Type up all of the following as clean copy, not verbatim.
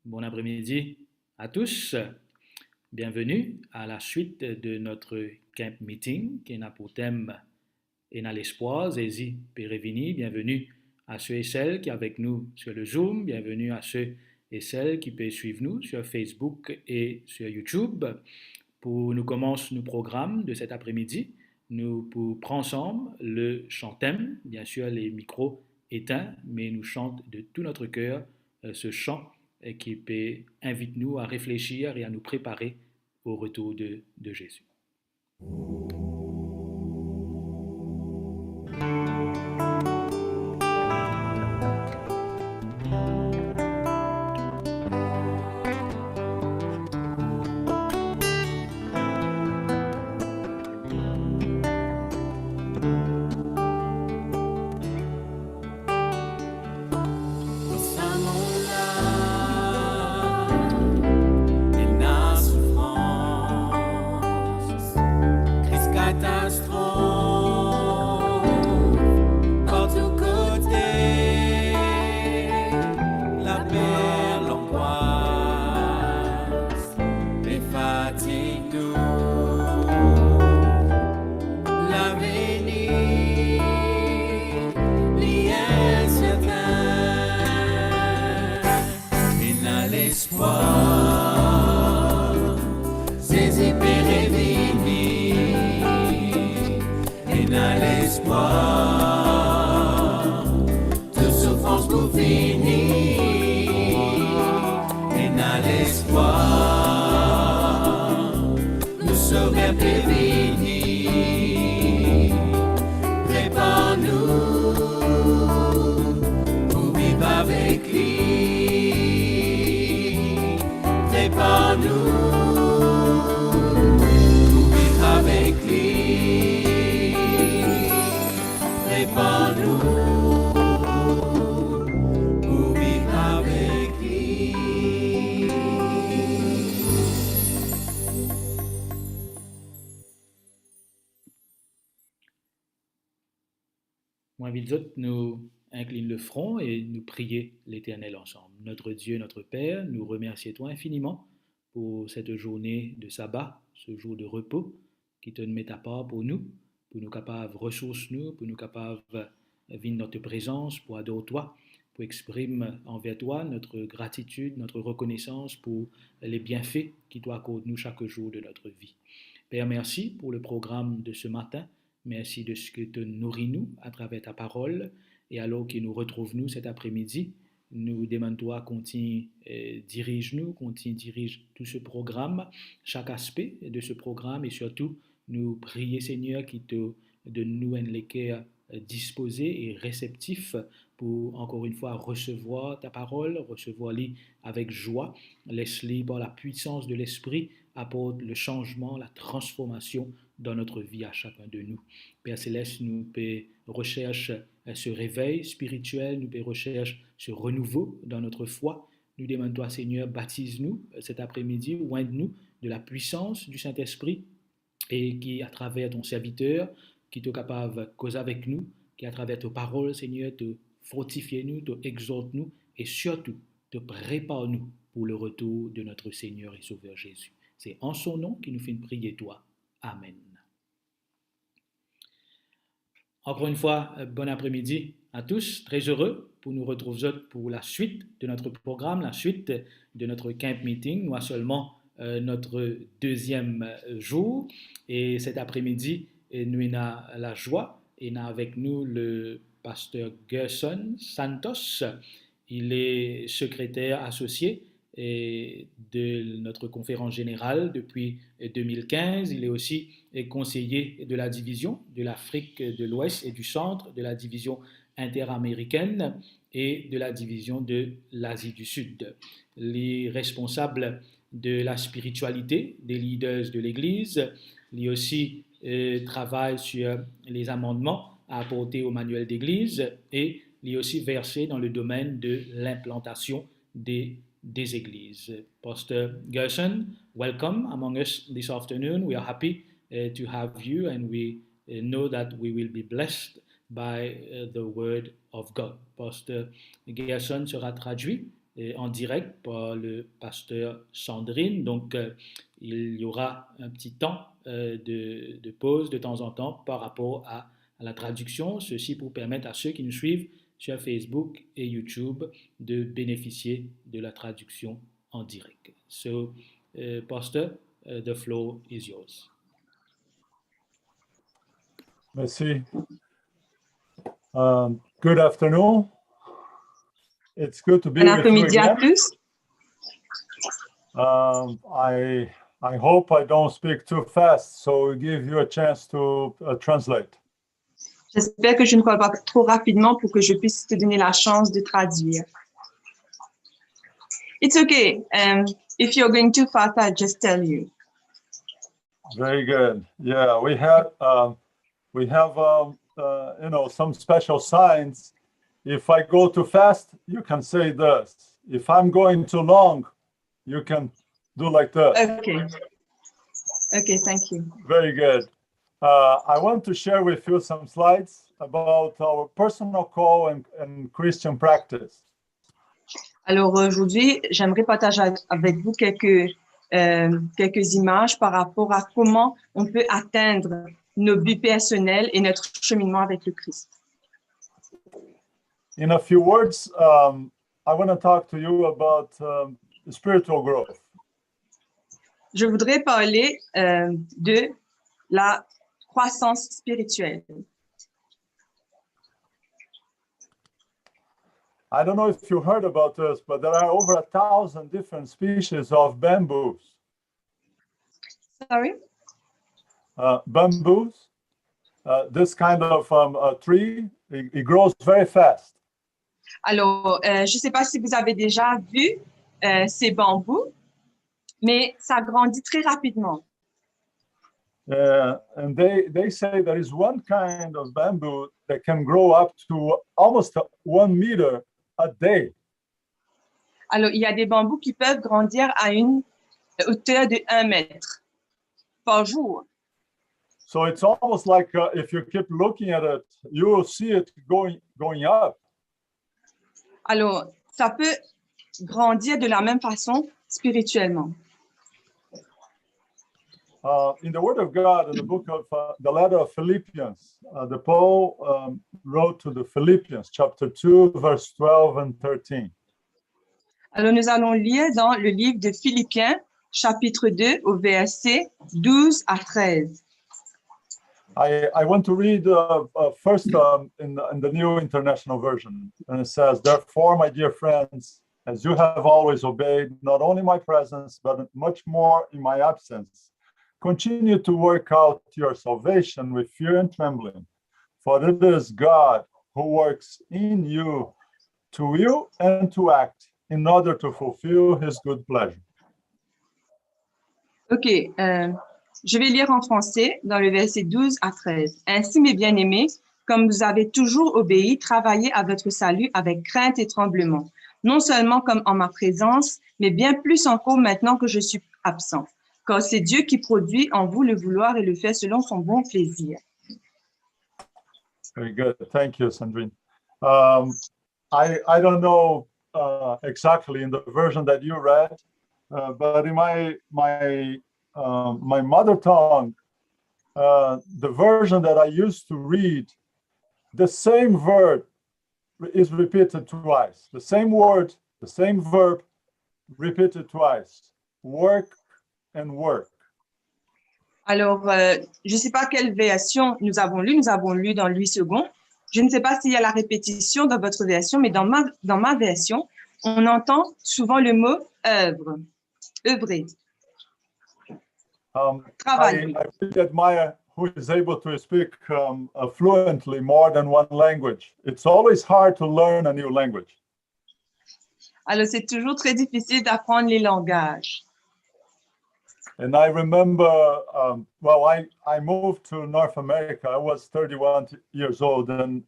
Bon après-midi à tous. Bienvenue à la suite de notre camp meeting qui a pour thème et dans l'espoir, Zézi Pérévini. Bienvenue à ceux et celles qui sont avec nous sur le Zoom. Bienvenue à ceux et celles qui peuvent suivre nous sur Facebook et sur YouTube. Pour nous commencer nos programmes de cet après-midi, nous pour prendre ensemble le chant thème, bien sûr les micros éteints, mais nous chantons de tout notre cœur ce chant qui peut invite nous à réfléchir et à nous préparer au retour de Jésus. Moi, Vilzot, nous incline le front et nous prier l'Éternel ensemble. Notre Dieu, notre Père, nous remercions infiniment pour cette journée de sabbat, ce jour de repos qui te met à part pour nous capables ressources nous, pour nous capables vivre notre présence, pour adorer toi, pour exprimer envers toi notre gratitude, notre reconnaissance pour les bienfaits qui tu accordes nous chaque jour de notre vie. Père, merci pour le programme de ce matin. Merci de ce que tu nourris nous à travers ta parole. Et alors que nous retrouvons nous cet après-midi, nous demandons toi continue dirige-nous, continue dirige tout ce programme, chaque aspect de ce programme et surtout nous prier Seigneur qui te donne nous un cœur disposé et réceptif pour encore une fois recevoir ta parole, recevoir-les avec joie, laisse-les par la puissance de l'Esprit apporte le changement, la transformation dans notre vie à chacun de nous. Père Céleste, nous recherche ce réveil spirituel, nous recherche ce renouveau dans notre foi. Nous demandons toi, Seigneur, baptise-nous cet après-midi, oigne-nous de la puissance du Saint-Esprit et qui, à travers ton serviteur, qui est capable de causer avec nous, qui, à travers tes paroles, Seigneur, te fortifie nous, te exhorte nous et surtout te prépare nous pour le retour de notre Seigneur et Sauveur Jésus. C'est en son nom qu'il nous fait prier toi. Amen. Encore une fois, bon après-midi à tous. Très heureux pour nous retrouver pour la suite de notre programme, la suite de notre camp meeting. Nous avons seulement notre deuxième jour et cet après-midi, nous avons la joie et nous avons avec nous le pasteur Gerson Santos. Il est secrétaire associé de notre conférence générale depuis 2015. Il est aussi conseiller de la division de l'Afrique de l'Ouest et du Centre, de la division interaméricaine et de la division de l'Asie du Sud. Les responsables de la spiritualité des leaders de l'Église, il aussi travaille sur les amendements à apporter au manuel d'Église et il est aussi versé dans le domaine de l'implantation des églises. Pastor Gerson, welcome among us this afternoon. We are happy to have you, and we know that we will be blessed by the word of God. Pasteur Gerson sera traduit en direct par le pasteur Sandrine. Donc, il y aura un petit temps de pause de temps en temps par rapport à la traduction. Ceci pour permettre à ceux qui nous suivent sur Facebook et YouTube de bénéficier de la traduction en direct. So, Pastor, the floor is yours. Merci. Good afternoon. It's good to be Bon with you après-midi à again. tous. I hope I don't speak too fast, so give you a chance to translate. J'espère que je ne parle pas trop rapidement pour que je puisse te donner la chance de traduire. It's okay. If you're going too fast, I'll just tell you. Very good. Yeah, we have some special signs. If I go too fast, you can say this. If I'm going too long, you can do like this. Okay. Okay, thank you. Very good. I want to share with you some slides about our personal call and Christian practice. Alors aujourd'hui, j'aimerais partager avec vous quelques images par rapport à comment on peut atteindre nos buts personnels et notre cheminement avec le Christ. In a few words, I want to talk to you about spiritual growth. Je voudrais parler de la croissance spirituelle. I don't know if you heard about this, but there are over 1,000 different species of bamboos. Sorry? Bamboos, this kind of a tree, it grows very fast. Alors, je ne sais pas si vous avez déjà vu ces bambous, mais ça grandit très rapidement. And they say there is one kind of bamboo that can grow up to almost 1 meter a day. Alors, il y a des bambous qui peuvent grandir à une hauteur de 1 mètre par jour. So it's almost like if you keep looking at it, you will see it going up. Alors, ça peut grandir de la même façon spirituellement. In the Word of God, in the book of the letter of Philippians, the Paul wrote to the Philippians, chapter 2, verse 12 and 13. Alors, nous allons lire dans le livre de Philippiens, chapitre 2, au verset 12 à 13. I want to read first in the New International Version, and it says, "Therefore, my dear friends, as you have always obeyed, not only my presence, but much more in my absence, continue to work out your salvation with fear and trembling, for it is God who works in you to will and to act in order to fulfill his good pleasure." OK. Je vais lire en français dans le verset 12 à 13. « Ainsi, mes bien-aimés, comme vous avez toujours obéi, travaillez à votre salut avec crainte et tremblement, non seulement comme en ma présence, mais bien plus encore maintenant que je suis absent. Car c'est Dieu qui produit en vous le vouloir et le fait selon son bon plaisir. » Very good. Thank you, Sandrine. I don't know exactly in the version that you read, but in my mother tongue, the version that I used to read, the same verb is repeated twice. The same word, the same verb repeated twice. Work and work. Alors, je ne sais pas quelle version nous avons lu dans Louis II. Je ne sais pas s'il y a la répétition dans votre version, mais dans ma version, on entend souvent le mot œuvre, œuvrer. I really admire who is able to speak fluently more than one language. It's always hard to learn a new language. Alors, c'est toujours très difficile d'apprendre les langages. And I remember, I moved to North America. I was 31 years old, and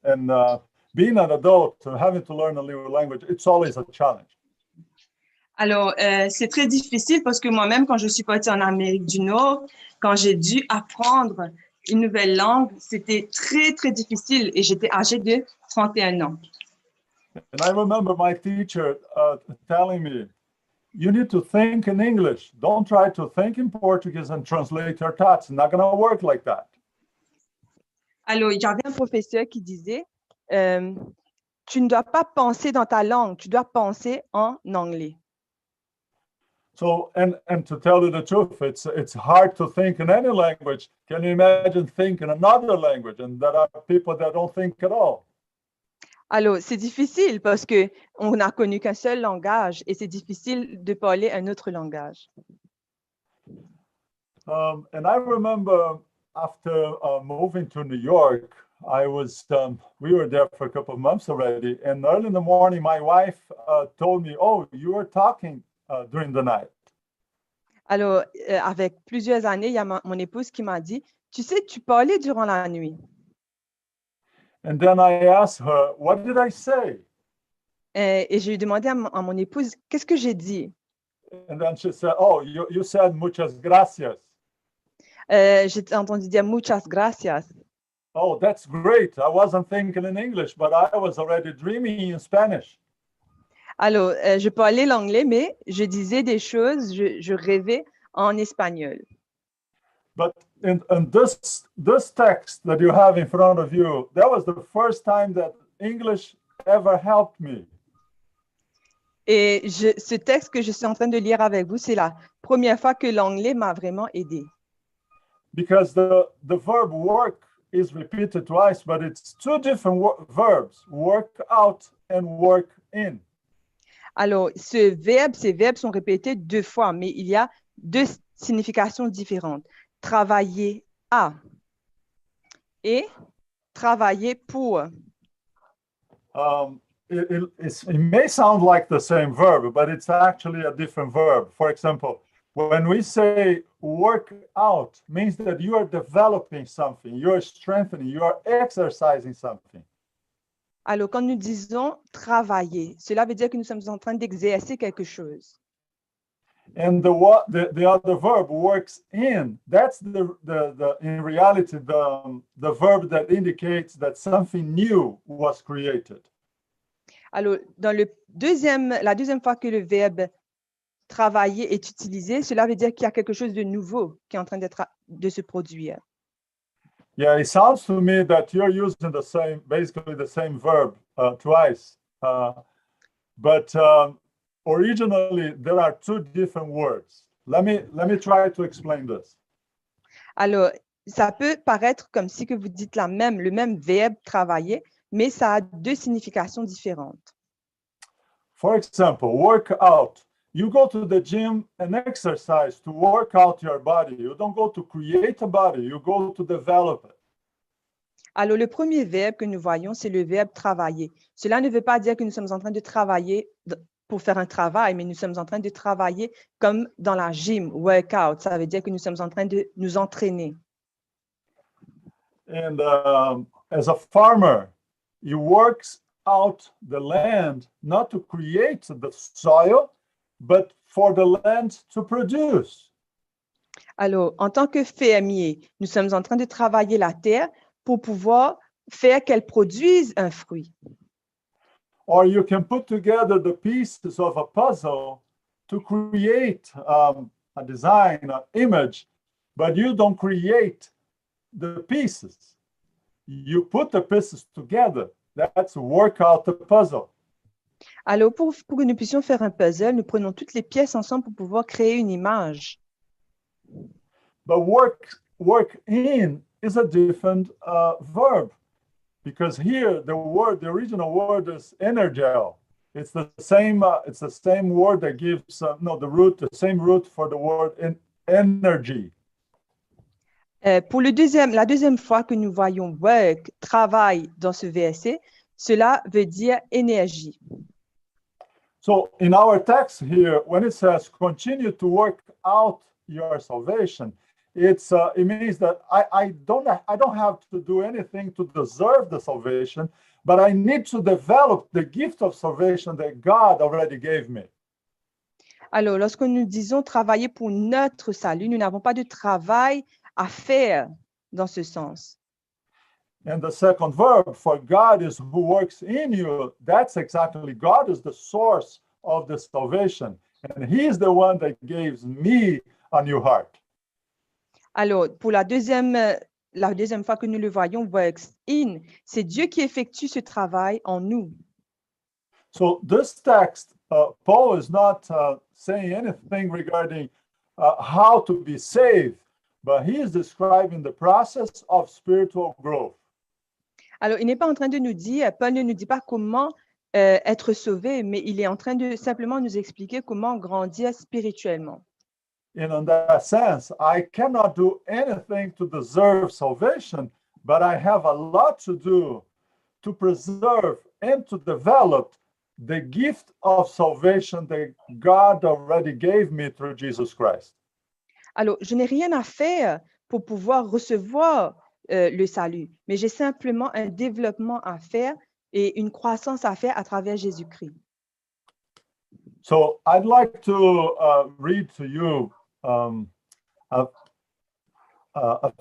being an adult and having to learn a new language, it's always a challenge. Alors, c'est très difficile parce que moi-même, quand je suis partie en Amérique du Nord, quand j'ai dû apprendre une nouvelle langue, c'était très, très difficile et j'étais âgée de 31 ans. And I remember my teacher telling me, you need to think in English. Don't try to think in Portuguese and translate your thoughts. It's not going to work like that. Alors, j'avais un professeur qui disait, tu ne dois pas penser dans ta langue, tu dois penser en anglais. So, and to tell you the truth, it's hard to think in any language. Can you imagine think in another language? And there are people that don't think at all. Alors, c'est difficile parce qu'on n'a connu qu'un seul langage et c'est difficile de parler un autre langage. And I remember after moving to New York, we were there for a couple of months already. And early in the morning, my wife told me, oh, you were talking during the night. Alors, avec plusieurs années, il y a mon épouse qui m'a dit, tu sais, tu parlais durant la nuit. And then I asked her, what did I say? Et j'ai demandé à mon épouse, qu'est-ce que j'ai dit? And then she said, oh, you said muchas gracias. J'ai entendu dire muchas gracias. Oh, that's great. I wasn't thinking in English, but I was already dreaming in Spanish. Alors, je parlais l'anglais, mais je disais des choses, je rêvais en espagnol. But in this text that you have in front of you, that was the first time that English ever helped me. Et ce texte que je suis en train de lire avec vous, c'est la première fois que l'anglais m'a vraiment aidé. Because the verb work is repeated twice, but it's two different verbs, work out and work in. Alors, ces verbes sont répétés 2 fois, mais il y a 2 significations différentes. Travailler à et travailler pour. It may sound like the same verb, but it's actually a different verb. For example, when we say work out, means that you are developing something, you are strengthening, you are exercising something. Alors, quand nous disons travailler, cela veut dire que nous sommes en train d'exercer quelque chose. And the other verb, works in, that's in reality the verb that indicates that something new was created. Alors, dans la deuxième fois que le verbe travailler est utilisé, cela veut dire qu'il y a quelque chose de nouveau qui est en train de se produire. Yeah, it sounds to me that you're using basically the same verb twice, but originally there are 2 different words. Let me try to explain this. Alors, ça peut paraître comme si que vous dites le même verbe travailler, mais ça a 2 significations différentes. For example, work out. You go to the gym and exercise to work out your body. You don't go to create a body, you go to develop it. Alors, le premier verbe que nous voyons, c'est le verbe travailler. Cela ne veut pas dire que nous sommes en train de travailler pour faire un travail, mais nous sommes en train de travailler comme dans la gym, workout. Ça veut dire que nous sommes en train de nous entraîner. And as a farmer, he works out the land not to create the soil, but for the land to produce. Alors, en tant que fermier, nous sommes en train de travailler la terre pour pouvoir faire qu'elle produise un fruit. Or you can put together the pieces of a puzzle to create a design, an image, but you don't create the pieces. You put the pieces together. That's work out the puzzle. Alors, pour que nous puissions faire un puzzle, nous prenons toutes les pièces ensemble pour pouvoir créer une image. But work in is a different verb, because here the original word is energel. It's the same word that gives the same root for the word energy. Pour la deuxième fois que nous voyons work, travail dans ce verset, cela veut dire énergie. So in our text here, when it says continue to work out your salvation, it means that I don't have to do anything to deserve the salvation, but I need to develop the gift of salvation that God already gave me. Alors, lorsque nous disons travailler pour notre salut, nous n'avons pas de travail à faire dans ce sens. And the second verb for God is who works in you. That's exactly God is the source of the salvation. And he is the one that gives me a new heart. Alors, pour la deuxième fois que nous le voyons, works in, c'est Dieu qui effectue ce travail en nous. So this text, Paul is not saying anything regarding how to be saved, but he is describing the process of spiritual growth. Alors, il n'est pas en train de nous dire, Paul ne nous dit pas comment être sauvé, mais il est en train de simplement nous expliquer comment grandir spirituellement. And in that sense, I cannot do anything to deserve salvation, but I have a lot to do to preserve and to develop the gift of salvation that God already gave me through Jesus Christ. Alors, je n'ai rien à faire pour pouvoir recevoir le salut, mais j'ai simplement un développement à faire et une croissance à faire à travers Jésus-Christ. So I'd like to read to you a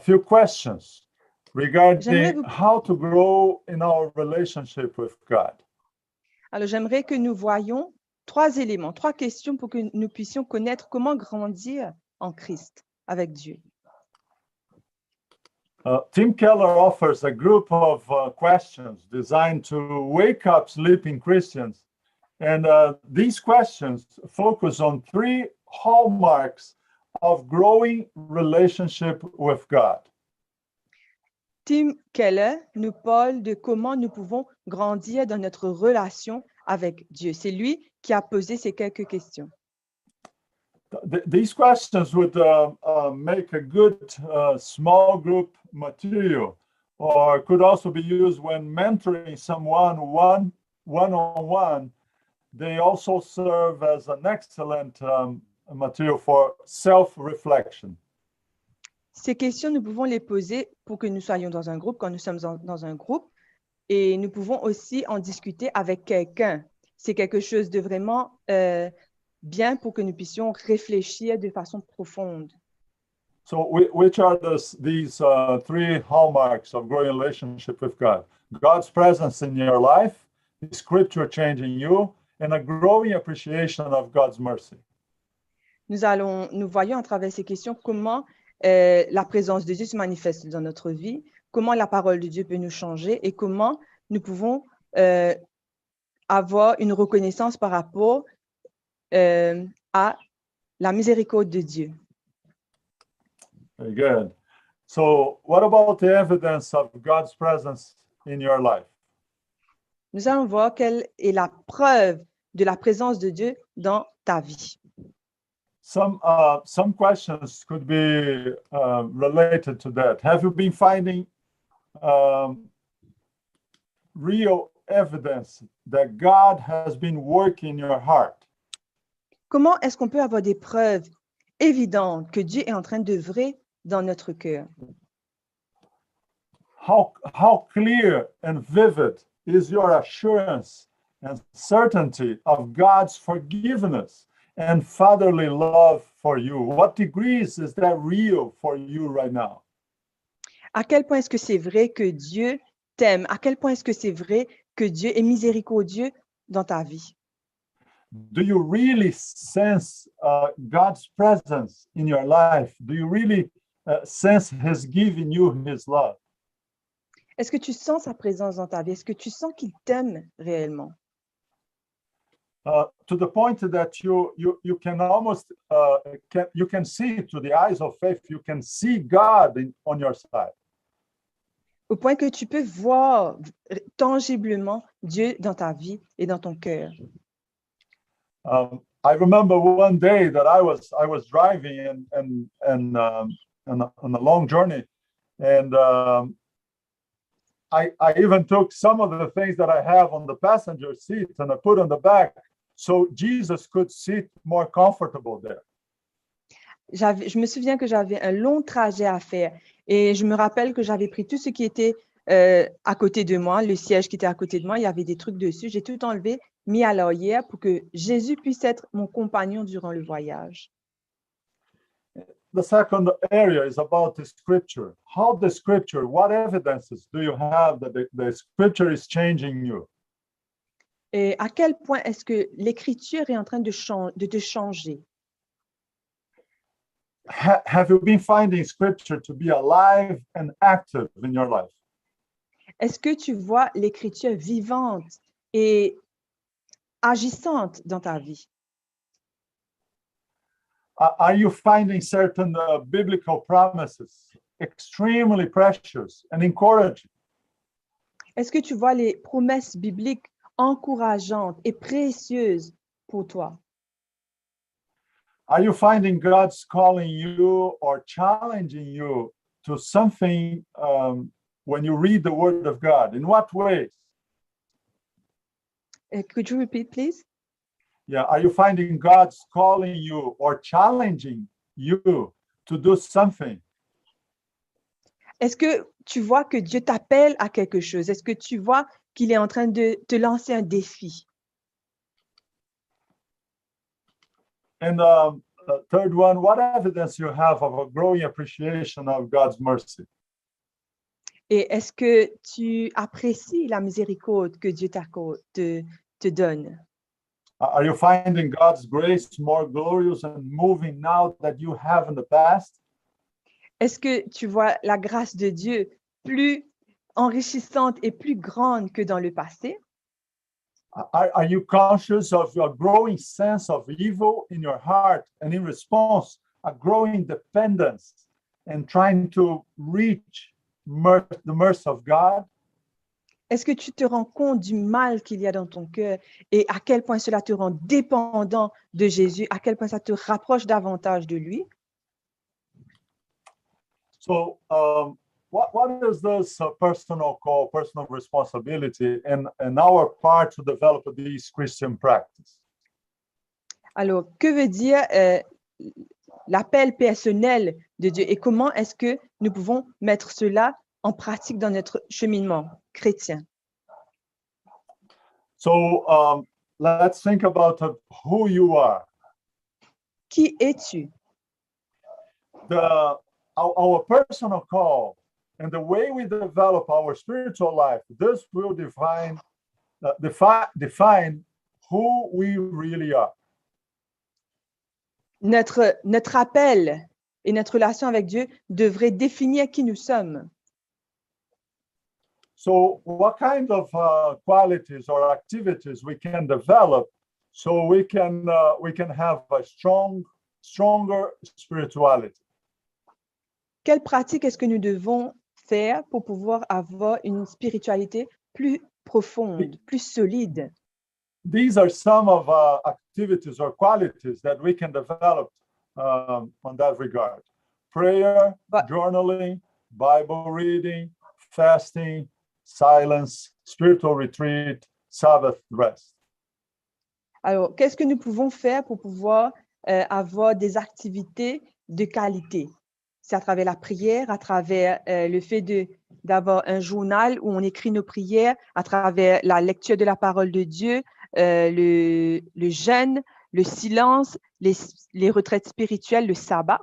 few questions regarding how to grow in our relationship with God. Alors, j'aimerais que nous voyions 3 éléments, 3 questions pour que nous puissions connaître comment grandir en Christ avec Dieu. Tim Keller offers a group of questions designed to wake up sleeping Christians. And these questions focus on 3 hallmarks of growing relationship with God. Tim Keller nous parle de comment nous pouvons grandir dans notre relation avec Dieu. C'est lui qui a posé ces quelques questions. These questions would make a good small group material, or could also be used when mentoring someone one-on-one. They also serve as an excellent material for self-reflection. Ces questions, nous pouvons les poser pour que nous soyons dans un groupe, quand nous sommes dans un groupe, et nous pouvons aussi en discuter avec quelqu'un. C'est quelque chose de vraiment bien pour que nous puissions réfléchir de façon profonde. So which are these 3 hallmarks of growing relationship with God? God's presence in your life, the scripture changing you, and a growing appreciation of God's mercy. Nous voyons à travers ces questions comment la présence de Dieu se manifeste dans notre vie, comment la parole de Dieu peut nous changer et comment nous pouvons avoir une reconnaissance par rapport à la miséricorde de Dieu. Very good. So what about the evidence of God's presence in your life? Nous allons voir quelle est la preuve de la présence de Dieu dans ta vie. Some questions could be related to that. Have you been finding real evidence that God has been working in your heart? Comment est-ce qu'on peut avoir des preuves évidentes que Dieu est en train d'œuvrer dans notre cœur? How clear and vivid is your assurance and certainty of God's forgiveness and fatherly love for you? What degrees is that real for you right now? À quel point est-ce que c'est vrai que Dieu t'aime? À quel point est-ce que c'est vrai que Dieu est miséricordieux dans ta vie? Do you really sense God's presence in your life? Do you really sense His giving you His love? Est-ce que tu sens sa présence dans ta vie? Est-ce que tu sens qu'il t'aime réellement? To the point that you can almost you can see through the eyes of faith. You can see God on your side. Au point que tu peux voir tangiblement Dieu dans ta vie et dans ton cœur. I remember one day that I was driving and on a long journey, and I even took some of the things that I have on the passenger seat and I put on the back so Jesus could sit more comfortable there. Je me souviens que j'avais un long trajet à faire et je me rappelle que j'avais pris tout ce qui était à côté de moi, le siège qui était à côté de moi, il y avait des trucs dessus, j'ai tout enlevé mis à l'arrière pour que Jésus puisse être mon compagnon durant le voyage. The second area is about the scripture. How the scripture, what evidences do you have that the scripture is changing you? Et à quel point est-ce que l'écriture est en train de te changer? Have you been finding scripture to be alive and active in your life? Est-ce que tu vois l'écriture vivante et agissante dans ta vie? Are you finding certain biblical promises extremely precious and encouraging? Est-ce que tu vois les promesses bibliques encourageantes et précieuses pour toi? Are you finding God's calling you or challenging you to something when you read the Word of God? In what ways? Could you repeat, please? Yeah, are you finding God's calling you or challenging you to do something? Est-ce que tu vois que Dieu t'appelle à quelque chose? Est-ce que tu vois qu'il est en train de te lancer un défi? And third one, what evidence you have of a growing appreciation of God's mercy? Et est-ce que tu apprécies la miséricorde que Dieu te donne? Are you finding God's grace more glorious and moving now that you have in the past? Est-ce que tu vois la grâce de Dieu plus enrichissante et plus grande que dans le passé? Are you conscious of a growing sense of evil in your heart and in response, a growing dependence and trying to reach the mercy of God? Est-ce que tu te rends compte du mal qu'il y a dans ton cœur et à quel point cela te rend dépendant de Jésus, à quel point ça te rapproche davantage de lui? So, what is this personal call, personal responsibility, and our part to develop these Christian practices? Alors, que veut dire l'appel personnel de Dieu et comment est-ce que nous pouvons mettre cela en pratique dans notre cheminement chrétien? So, let's think about who you are. Qui es-tu? Our personal call and the way we develop our spiritual life, this will define who we really are. Notre appel et notre relation avec Dieu devraient définir qui nous sommes. So, what kind of qualities or activities we can develop so we can have a stronger spirituality? Quelle pratique est-ce que nous devons faire pour pouvoir avoir une spiritualité plus profonde, plus solide? These are some of activities or qualities that we can develop on that regard. Prayer, journaling, Bible reading, fasting, silence, spiritual retreat, Sabbath rest. Alors, qu'est-ce que nous pouvons faire pour pouvoir avoir des activités de qualité? C'est à travers la prière, à travers le fait d'avoir un journal où on écrit nos prières, à travers la lecture de la parole de Dieu, le jeûne, le silence, les retraites spirituelles, le sabbat.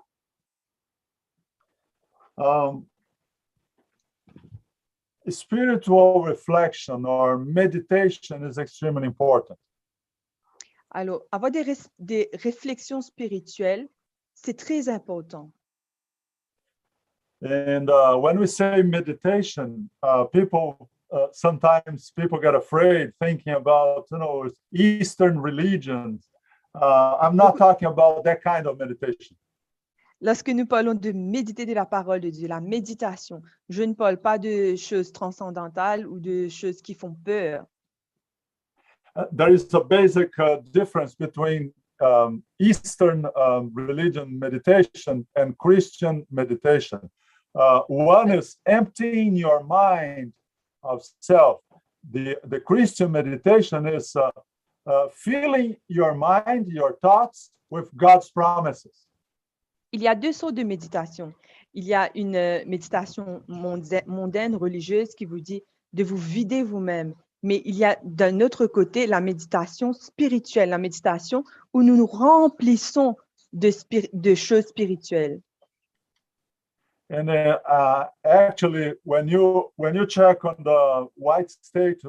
Spiritual reflection or meditation is extremely important. Alors, avoir des réflexions spirituelles, c'est très important. And when we say meditation, sometimes people get afraid thinking about, Eastern religions. I'm not talking about that kind of meditation. Lorsque nous parlons de méditer de la parole de Dieu, la méditation, je ne parle pas de choses transcendantales ou de choses qui font peur. There is a basic difference between Eastern religion meditation and Christian meditation. One is emptying your mind of self. The Christian meditation is filling your mind, your thoughts with God's promises. Il y a deux sortes de méditation. Il y a une méditation mondaine, religieuse, qui vous dit de vous vider vous-même mais il y a d'un autre côté la méditation spirituelle, la méditation où nous nous remplissons de choses spirituelles. And actually, when you check on the White State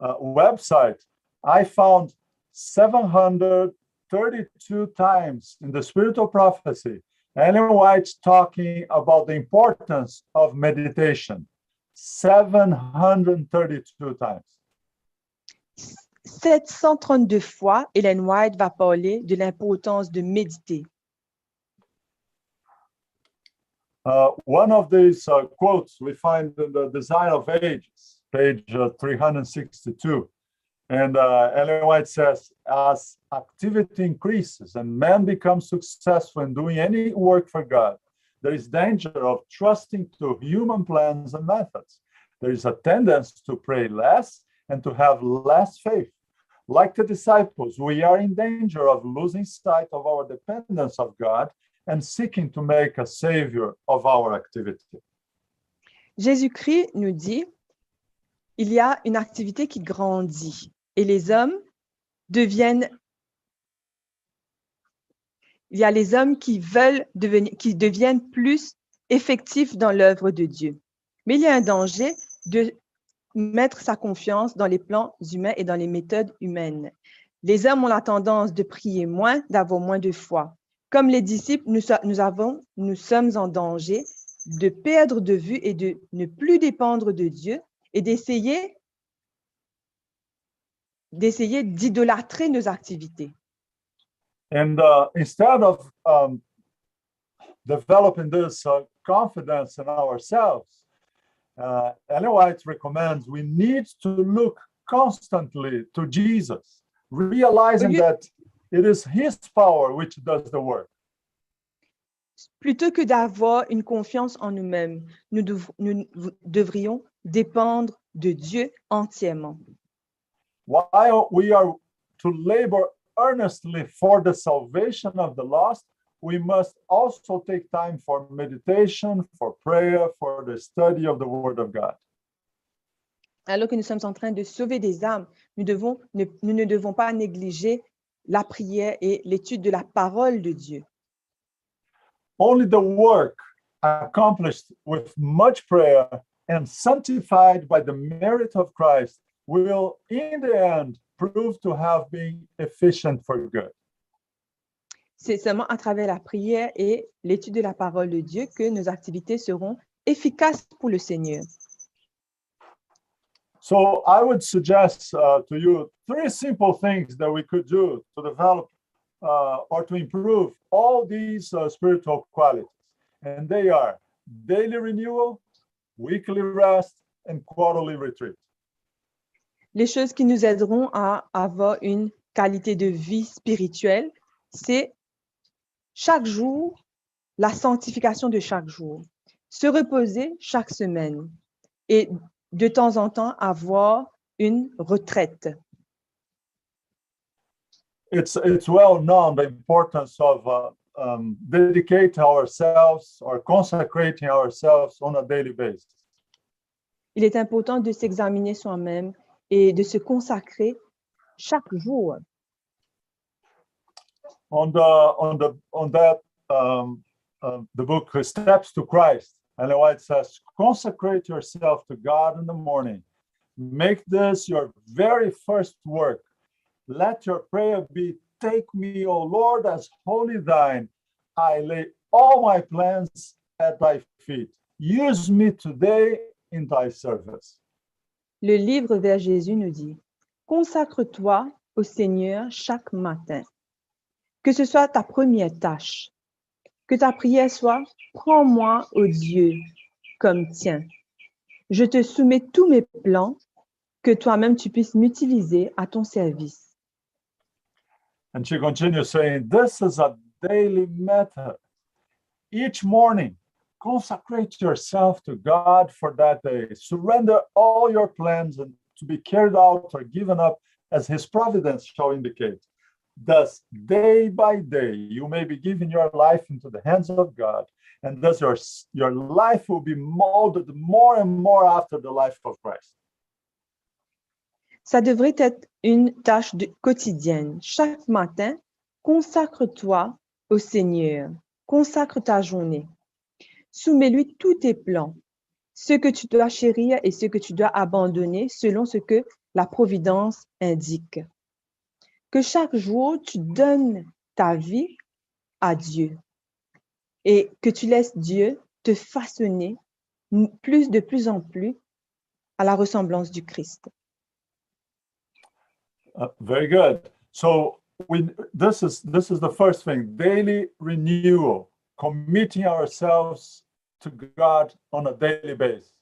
website, I found 732 times in the spiritual prophecy Ellen White talking about the importance of meditation. 732 times. 732 fois, Ellen White va parler de l'importance de méditer. One of these quotes we find in the Design of Ages, page 362. And Ellen White says, as activity increases and man becomes successful in doing any work for God, there is danger of trusting to human plans and methods. There is a tendency to pray less and to have less faith. Like the disciples, we are in danger of losing sight of our dependence of God and seeking to make a savior of our activity. Jésus-Christ nous dit, il y a une activité qui grandit et les hommes deviennent, il y a les hommes qui deviennent plus effectifs dans l'œuvre de Dieu. Mais il y a un danger de mettre sa confiance dans les plans humains et dans les méthodes humaines. Les hommes ont la tendance de prier moins, d'avoir moins de foi. Comme les disciples, nous sommes en danger de perdre de vue et de ne plus dépendre de Dieu et d'essayer d'idolâtrer nos activités. And instead of developing this confidence in ourselves, Ellen White recommends we need to look constantly to Jesus, realizing that it is his power which does the work. Plutôt que d'avoir une confiance en nous-mêmes, nous devrions dépendre de Dieu entièrement. While we are to labor earnestly for the salvation of the lost, we must also take time for meditation, for prayer, for the study of the Word of God. Alors que nous sommes en train de sauver des âmes, nous ne devons pas négliger la prière et l'étude de la parole de Dieu. Only the work accomplished with much prayer and sanctified by the merit of Christ will, in the end, prove to have been efficient for good. C'est seulement à travers la prière et l'étude de la parole de Dieu que nos activités seront efficaces pour le Seigneur. So I would suggest to you 3 simple things that we could do to develop or to improve all these spiritual qualities. And they are daily renewal, weekly rest, and quarterly retreat. Les choses qui nous aideront à avoir une qualité de vie spirituelle, c'est chaque jour, la sanctification de chaque jour, se reposer chaque semaine et de temps en temps avoir une retraite. It's well known the importance of dedicating ourselves or consecrating ourselves on a daily basis. Il est important de s'examiner soi-même et de se consacrer chaque jour. The book Steps to Christ, Ellen White says, consecrate yourself to God in the morning. Make this your very first work. Let your prayer be, take me, O Lord, as wholly thine. I lay all my plans at thy feet. Use me today in thy service. Le livre vers Jésus nous dit, consacre-toi au Seigneur chaque matin. Que ce soit ta première tâche. Que ta prière soit, prends-moi, ô Dieu, comme tien. Je te soumets tous mes plans, que toi-même tu puisses m'utiliser à ton service. And she continues saying, this is a daily method. Each morning, consecrate yourself to God for that day. Surrender all your plans and to be carried out or given up as his providence shall indicate. Thus, day by day, you may be giving your life into the hands of God, and thus your life will be molded more and more after the life of Christ. Ça devrait être une tâche quotidienne. Chaque matin, consacre-toi au Seigneur. Consacre ta journée. Soumets-lui tous tes plans, ce que tu dois chérir et ce que tu dois abandonner selon ce que la Providence indique. Que chaque jour, tu donnes ta vie à Dieu et que tu laisses Dieu te façonner de plus en plus à la ressemblance du Christ. Very good. So this is the first thing: daily renewal, committing ourselves to God on a daily basis.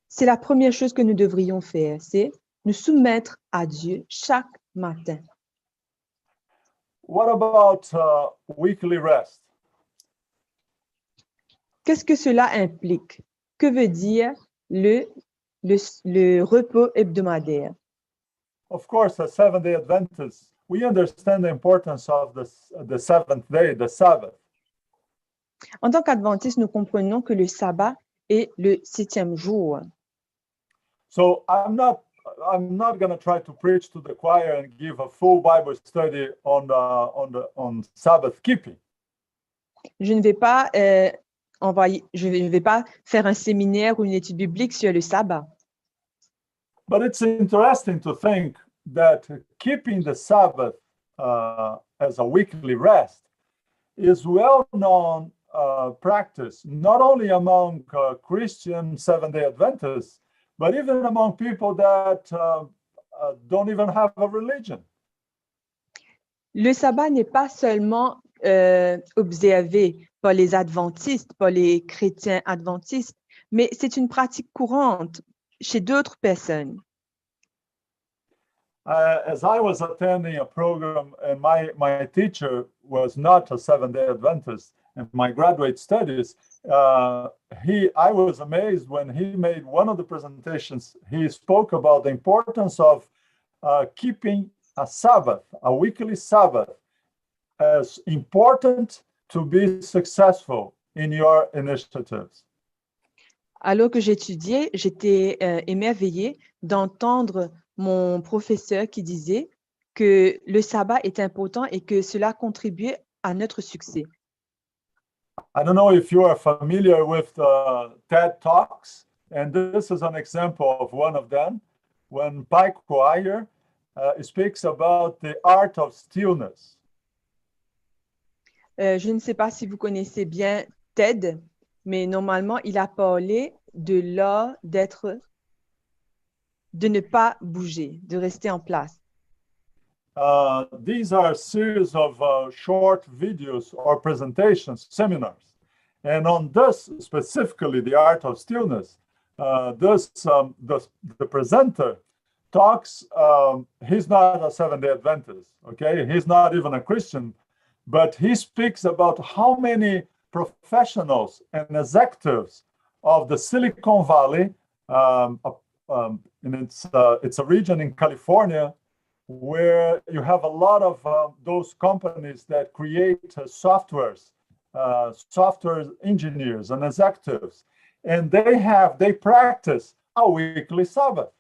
C'est la première chose que nous devrions faire, c'est nous soumettre à Dieu chaque matin. What about weekly rest? Qu'est-ce que cela implique? Que veut dire le repos hebdomadaire? Of course, as Seventh-day Adventists, we understand the importance of the seventh day, the Sabbath. En tant qu'adventistes, nous comprenons que le sabbat est le 7e jour. So I'm not going to try to preach to the choir and give a full Bible study on Sabbath keeping. Je ne vais pas je ne vais pas faire un séminaire ou une étude biblique sur le sabbat. But it's interesting to think that keeping the Sabbath as a weekly rest is well-known practice, not only among Christian Seventh-day Adventists, but even among people that don't even have a religion. Le sabbat n'est pas seulement observé par les adventistes, par les chrétiens adventistes, mais c'est une pratique courante chez d'autres personnes. As I was attending a program, and my teacher was not a Seventh-day Adventist in my graduate studies, I was amazed when he made one of the presentations. He spoke about the importance of keeping a Sabbath, a weekly Sabbath, as important to be successful in your initiatives. Alors que j'étudiais, j'étais émerveillée d'entendre mon professeur qui disait que le sabbat est important et que cela contribuait à notre succès. I don't know if you are familiar with TED Talks, and this is an example of one of them, when Pike Coyer speaks about the art of stillness. Je ne sais pas si vous connaissez bien Ted, mais normalement, il a parlé de l'art de ne pas bouger, de rester en place. These are a series of short videos or presentations, seminars. And on this, specifically the art of stillness, the presenter talks, he's not a Seventh-day Adventist, okay? He's not even a Christian, but he speaks about how many professionals and executives of the Silicon Valley, and it's a region in California where you have a lot of those companies that create softwares, software engineers and executives, and they practice a weekly Sabbath.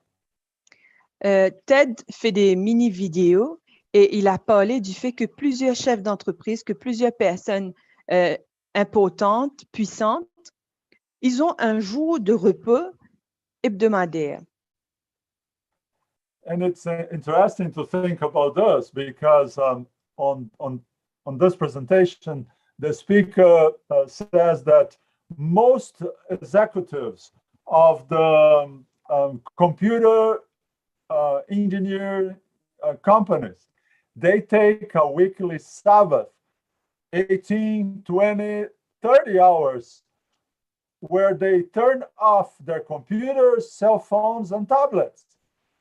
Ted fait des mini-vidéos et il a parlé du fait que plusieurs chefs d'entreprise, que plusieurs personnes importantes, puissantes, ils ont un jour de repos hebdomadaire. And it's interesting to think about this because on this presentation, the speaker says that most executives of the computer engineer companies, they take a weekly Sabbath, 18, 20, 30 hours, where they turn off their computers, cell phones, and tablets.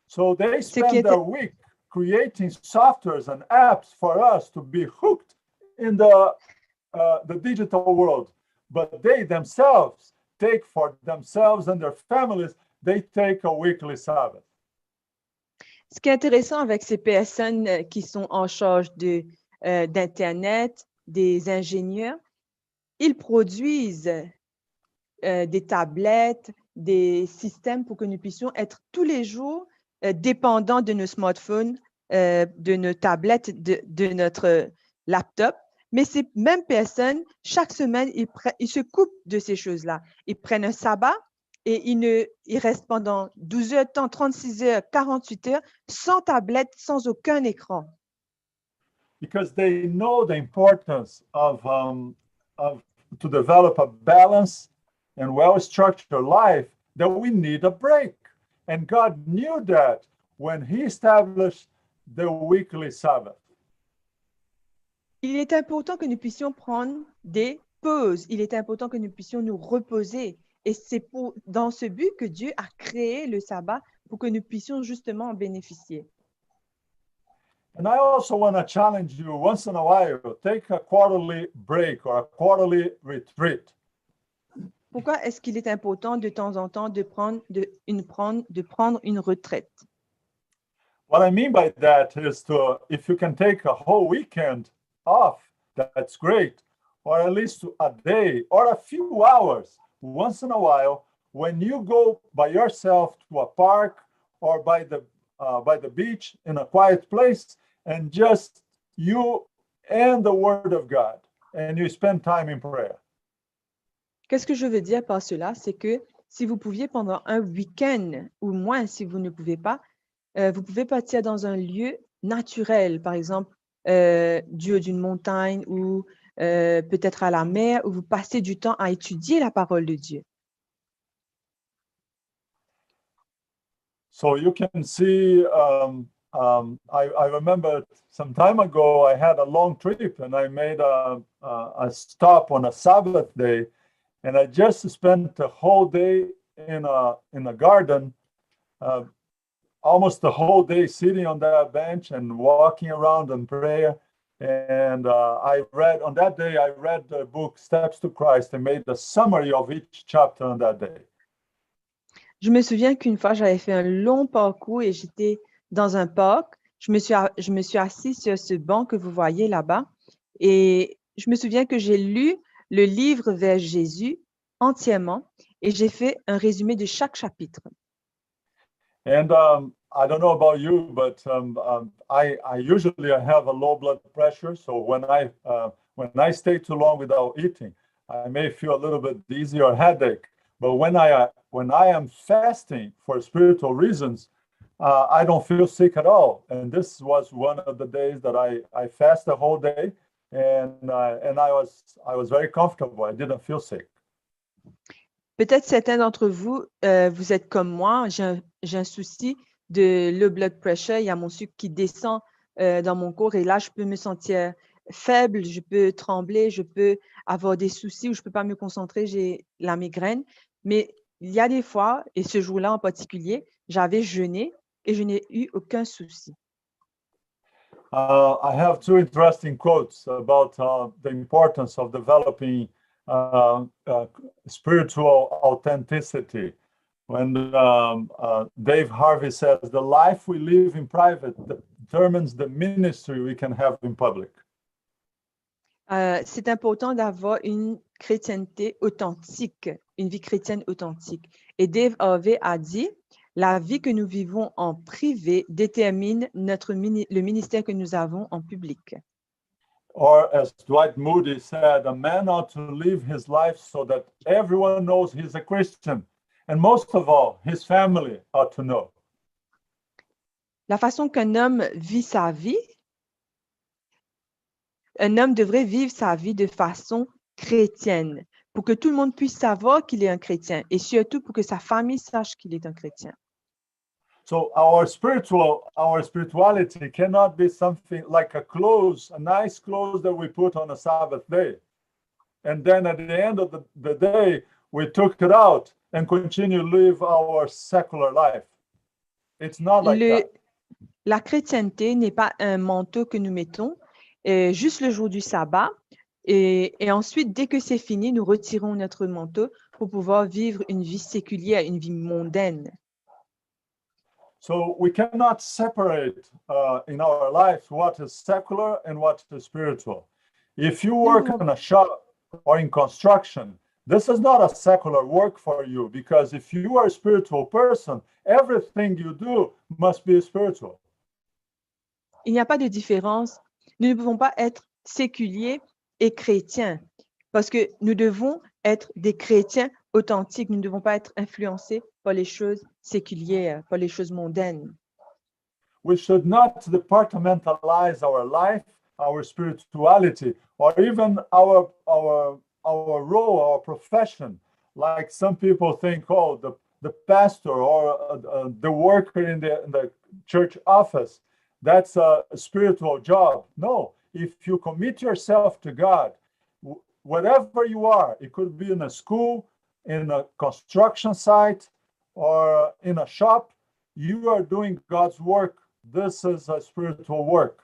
So they spend their week creating softwares and apps for us to be hooked in the digital world. But they themselves take for themselves and their families, they take a weekly Sabbath. Ce qui est intéressant avec ces personnes qui sont en charge d'Internet, des ingénieurs, ils produisent des tablettes, des systèmes pour que nous puissions être tous les jours dépendants de nos smartphones, de nos tablettes, de notre laptop. Mais ces mêmes personnes, chaque semaine, ils se coupent de ces choses-là. Ils prennent un sabbat et ils restent pendant 12 heures de temps, 36 heures, 48 heures, sans tablette, sans aucun écran. Because they know the importance of to develop a balanced and well-structured life, that we need a break. And God knew that when He established the weekly Sabbath. Il est important que nous puissions prendre des pauses. Il est important que nous puissions nous reposer. Et c'est dans ce but que Dieu a créé le sabbat pour que nous puissions justement en bénéficier. And I also want to challenge you once in a while, take a quarterly break or a quarterly retreat. Pourquoi est-ce qu'il est important de temps en temps de prendre une retraite? What I mean by that is if you can take a whole weekend off, that's great, or at least a day or a few hours once in a while, when you go by yourself to a park or by the beach in a quiet place, and just you and the Word of God, and you spend time in prayer. Qu'est-ce que je veux dire par cela? C'est que si vous pouviez pendant un week-end, ou moins si vous ne pouvez pas, vous pouvez partir dans un lieu naturel, par exemple, du haut d'une montagne ou peut-être à la mer, où vous passez du temps à étudier la parole de Dieu. So you can see, I remember some time ago, I had a long trip and I made a stop on a Sabbath day, and I just spent the whole day in a garden, almost the whole day sitting on that bench and walking around in prayer. And on that day, I read the book Steps to Christ and made a summary of each chapter on that day. Je me souviens qu'une fois, j'avais fait un long parcours et j'étais dans un parc. Je me suis assise sur ce banc que vous voyez là-bas et je me souviens que j'ai lu le livre vers Jésus entièrement et j'ai fait un résumé de chaque chapitre. And I don't know about you, but I usually have a low blood pressure. So when I stay too long without eating, I may feel a little bit dizzy or headache. But when I am fasting for spiritual reasons, I don't feel sick at all. And this was one of the days that I fast the whole day, and I was very comfortable. I didn't feel sick. Peut-être certains d'entre vous, vous êtes comme moi. J'ai un souci de low blood pressure. Il y a mon sucre qui descend dans mon corps et là, je peux me sentir faible, je peux trembler, je peux avoir des soucis où je ne peux pas me concentrer, j'ai la migraine. Mais il y a des fois, et ce jour-là en particulier, j'avais jeûné et je n'ai eu aucun souci. I have two interesting quotes about the importance of developing spiritual authenticity. When Dave Harvey says, the life we live in private determines the ministry we can have in public. C'est important d'avoir une chrétienté authentique, une vie chrétienne authentique. Et Dave Harvey a dit, la vie que nous vivons en privé détermine le ministère que nous avons en public. Or as Dwight Moody said, a man ought to live his life so that everyone knows he's a Christian. And most of all, his family ought to know. La façon qu'un homme vit sa vie, un homme devrait vivre sa vie de façon chrétienne, pour que tout le monde puisse savoir qu'il est un chrétien, et surtout pour que sa famille sache qu'il est un chrétien. So our spirituality cannot be something like a nice clothes that we put on a Sabbath day. And then at the end of the day, we took it out and continue to live our secular life. It's not like that. La chrétienté n'est pas un manteau que nous mettons juste le jour du sabbat et ensuite, dès que c'est fini, nous retirons notre manteau pour pouvoir vivre une vie séculière, une vie mondaine. So we cannot separate in our lives what is secular and what is spiritual. If you work in a shop or in construction, This is not a secular work for you, because if you are a spiritual person, everything you do must be spiritual. Il n'y a pas de différence. Nous ne pouvons pas être séculiers et chrétiens parce que nous devons être des chrétiens authentiques. Nous ne devons pas être influencés par les choses séculières, par les choses mondaines. We should not departmentalize our life, our spirituality, or even our role, our profession. Like some people think, oh, the pastor or the worker in the church office, that's a spiritual job. No, if you commit yourself to God, whatever you are, it could be in a school, in a construction site, or in a shop, you are doing God's work. This is a spiritual work.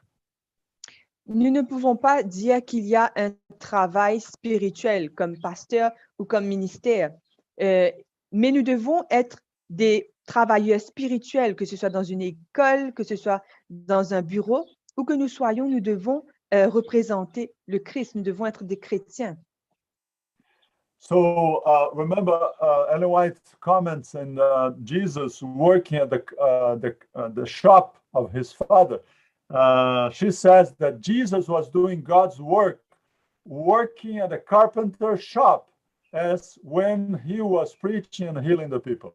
Nous ne pouvons pas dire qu'il y a un travail spirituel comme pasteur ou comme ministère, mais nous devons être des travailleurs spirituels, que ce soit dans une école, que ce soit dans un bureau, où que nous soyons, nous devons représenter le Christ, nous devons être des chrétiens. So remember Ellen White's comments in Jesus working at the shop of his father. She says that Jesus was doing God's work, working at the carpenter's shop, as when he was preaching and healing the people.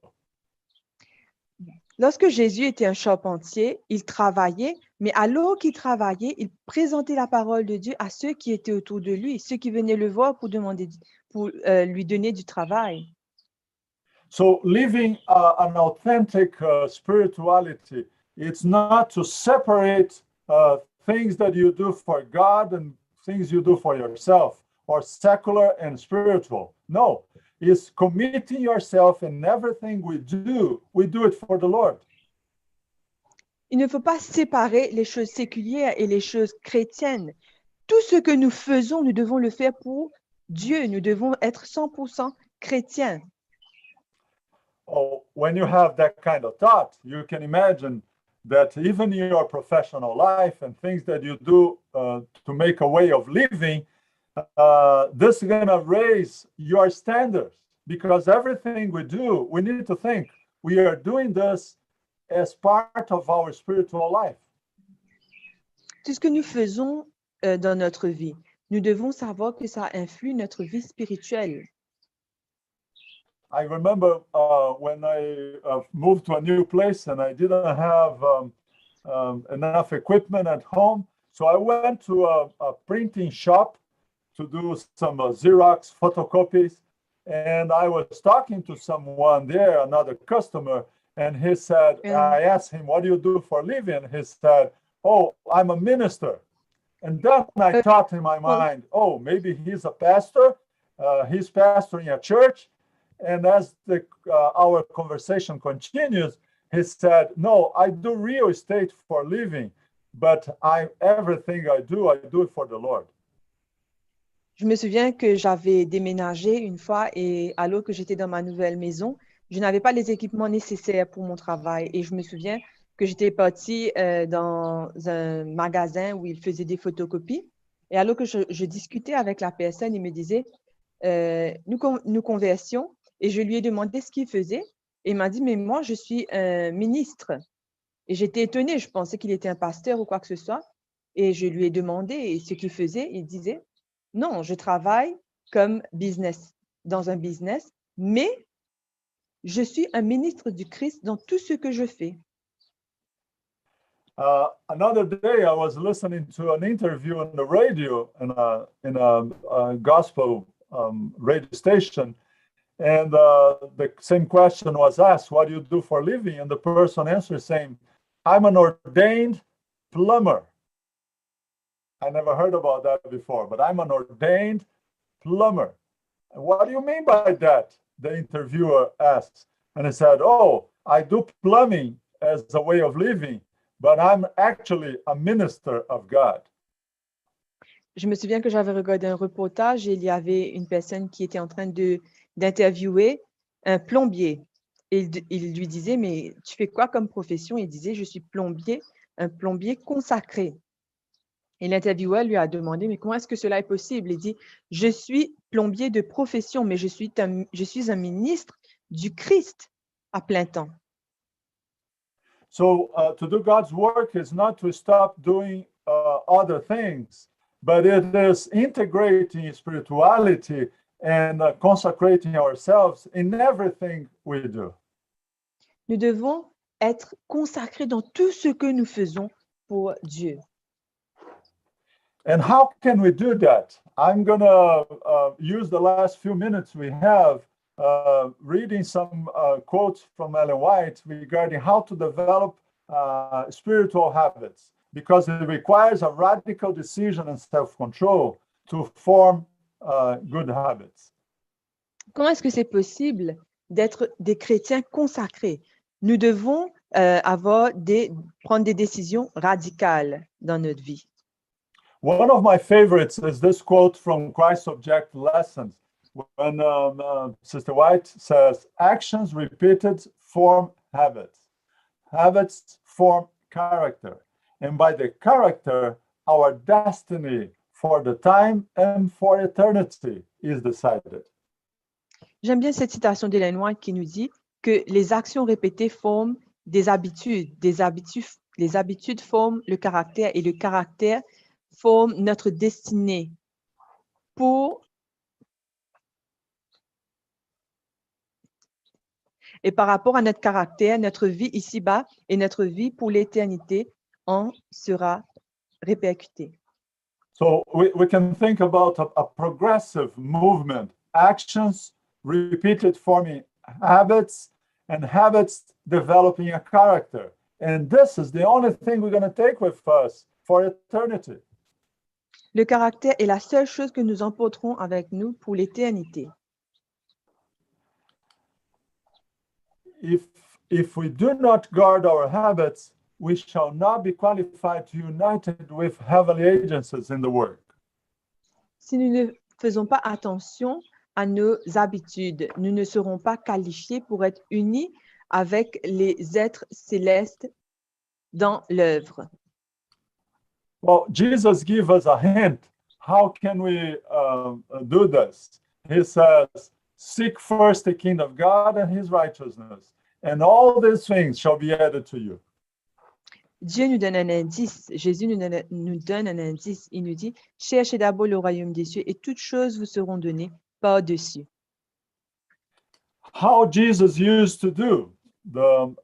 Lorsque Jésus était un charpentier, il travaillait, mais alors qu'il travaillait, il présentait la parole de Dieu à ceux qui étaient autour de lui, ceux qui venaient le voir pour lui donner du travail. So living an authentic spirituality, it's not to separate things that you do for God and things you do for yourself, or secular and spiritual. No, it's committing yourself in everything we do it for the Lord. Il ne faut pas séparer les choses séculières et les choses chrétiennes. Tout ce que nous faisons, nous devons le faire pour Dieu. Nous devons être 100% chrétiens. Oh, when you have that kind of thought, you can imagine that even in your professional life and things that you do to make a way of living, this is going to raise your standards, because everything we do, we need to think we are doing this as part of our spiritual life. Tout ce que nous faisons dans notre vie, nous devons savoir que ça influe notre vie spirituelle. I remember when I moved to a new place and I didn't have enough equipment at home. So I went to a printing shop to do some Xerox photocopies. And I was talking to someone there, another customer, and he said, I asked him, what do you do for a living? He said, oh, I'm a minister. And then I thought in my mind, oh, maybe he's a pastor. He's pastoring a church. And as our conversation continues, he said, no, I do real estate for a living, but everything I do it for the Lord. Je me souviens que j'avais déménagé une fois et alors que j'étais dans ma nouvelle maison, je n'avais pas les équipements nécessaires pour mon travail. Et je me souviens que j'étais partie dans un magasin où il faisait des photocopies. Et alors que je discutais avec la personne, il me disait, nous conversions. Et je lui ai demandé ce qu'il faisait. Et il m'a dit, mais moi, je suis un ministre. Et j'étais étonnée, je pensais qu'il était un pasteur ou quoi que ce soit. Et je lui ai demandé ce qu'il faisait. Il disait, non, je travaille comme dans un business, mais je suis un ministre du Christ dans tout ce que je fais. Another day, I was listening to an interview on the radio in a gospel radio station. And the same question was asked, what do you do for a living? And the person answered saying, I'm an ordained plumber. I never heard about that before, but I'm an ordained plumber. And what do you mean by that? The interviewer asked. And he said, oh, I do plumbing as a way of living, but I'm actually a minister of God. Je me souviens que j'avais regardé un reportage et il y avait une personne qui était en train d'interviewer un plombier. Et il lui disait, mais tu fais quoi comme profession? Il disait, je suis plombier, un plombier consacré. Et l'intervieweur lui a demandé, mais comment est-ce que cela est possible? Il dit, je suis plombier de profession, mais je suis un ministre du Christ à plein temps. So to do God's work is not to stop doing other things, but it is integrating spirituality and consecrating ourselves in everything we do. Nous devons être consacrés dans tout ce que nous faisons pour Dieu. And how can we do that? I'm going to use the last few minutes we have reading some quotes from Ellen White regarding how to develop spiritual habits, because it requires a radical decision and self-control to form good habits. Comment est-ce que c'est possible d'être des chrétiens consacrés? Nous devons prendre des décisions radicales dans notre vie. One of my favorites is this quote from Christ Object Lessons, when Sister White says, actions repeated form habits. Habits form character. And by the character, our destiny for the time and for eternity is decided. J'aime bien cette citation d'Ellen White qui nous dit que les actions répétées forment des habitudes. Les habitudes forment le caractère et le caractère forme notre destinée. Et par rapport à notre caractère, notre vie ici-bas et notre vie pour l'éternité en sera répercutée. So we can think about a progressive movement, actions repeated forming habits, and habits developing a character. And this is the only thing we're going to take with us for eternity. Le caractère est la seule chose que nous emporterons avec nous pour l'éternité. If we do not guard our habits, we shall not be qualified to unite with heavenly agencies in the work. Si nous ne faisons pas attention à nos habitudes, nous ne serons pas qualifiés pour être unis avec les êtres célestes dans l'œuvre. Well, Jesus gives us a hint. How can we do this? He says, seek first the kingdom of God and his righteousness, and all these things shall be added to you. Dieu nous donne un indice, Jésus nous donne un indice. Il nous dit, cherchez d'abord le royaume des cieux et toutes choses vous seront données par-dessus. How Jesus used to do.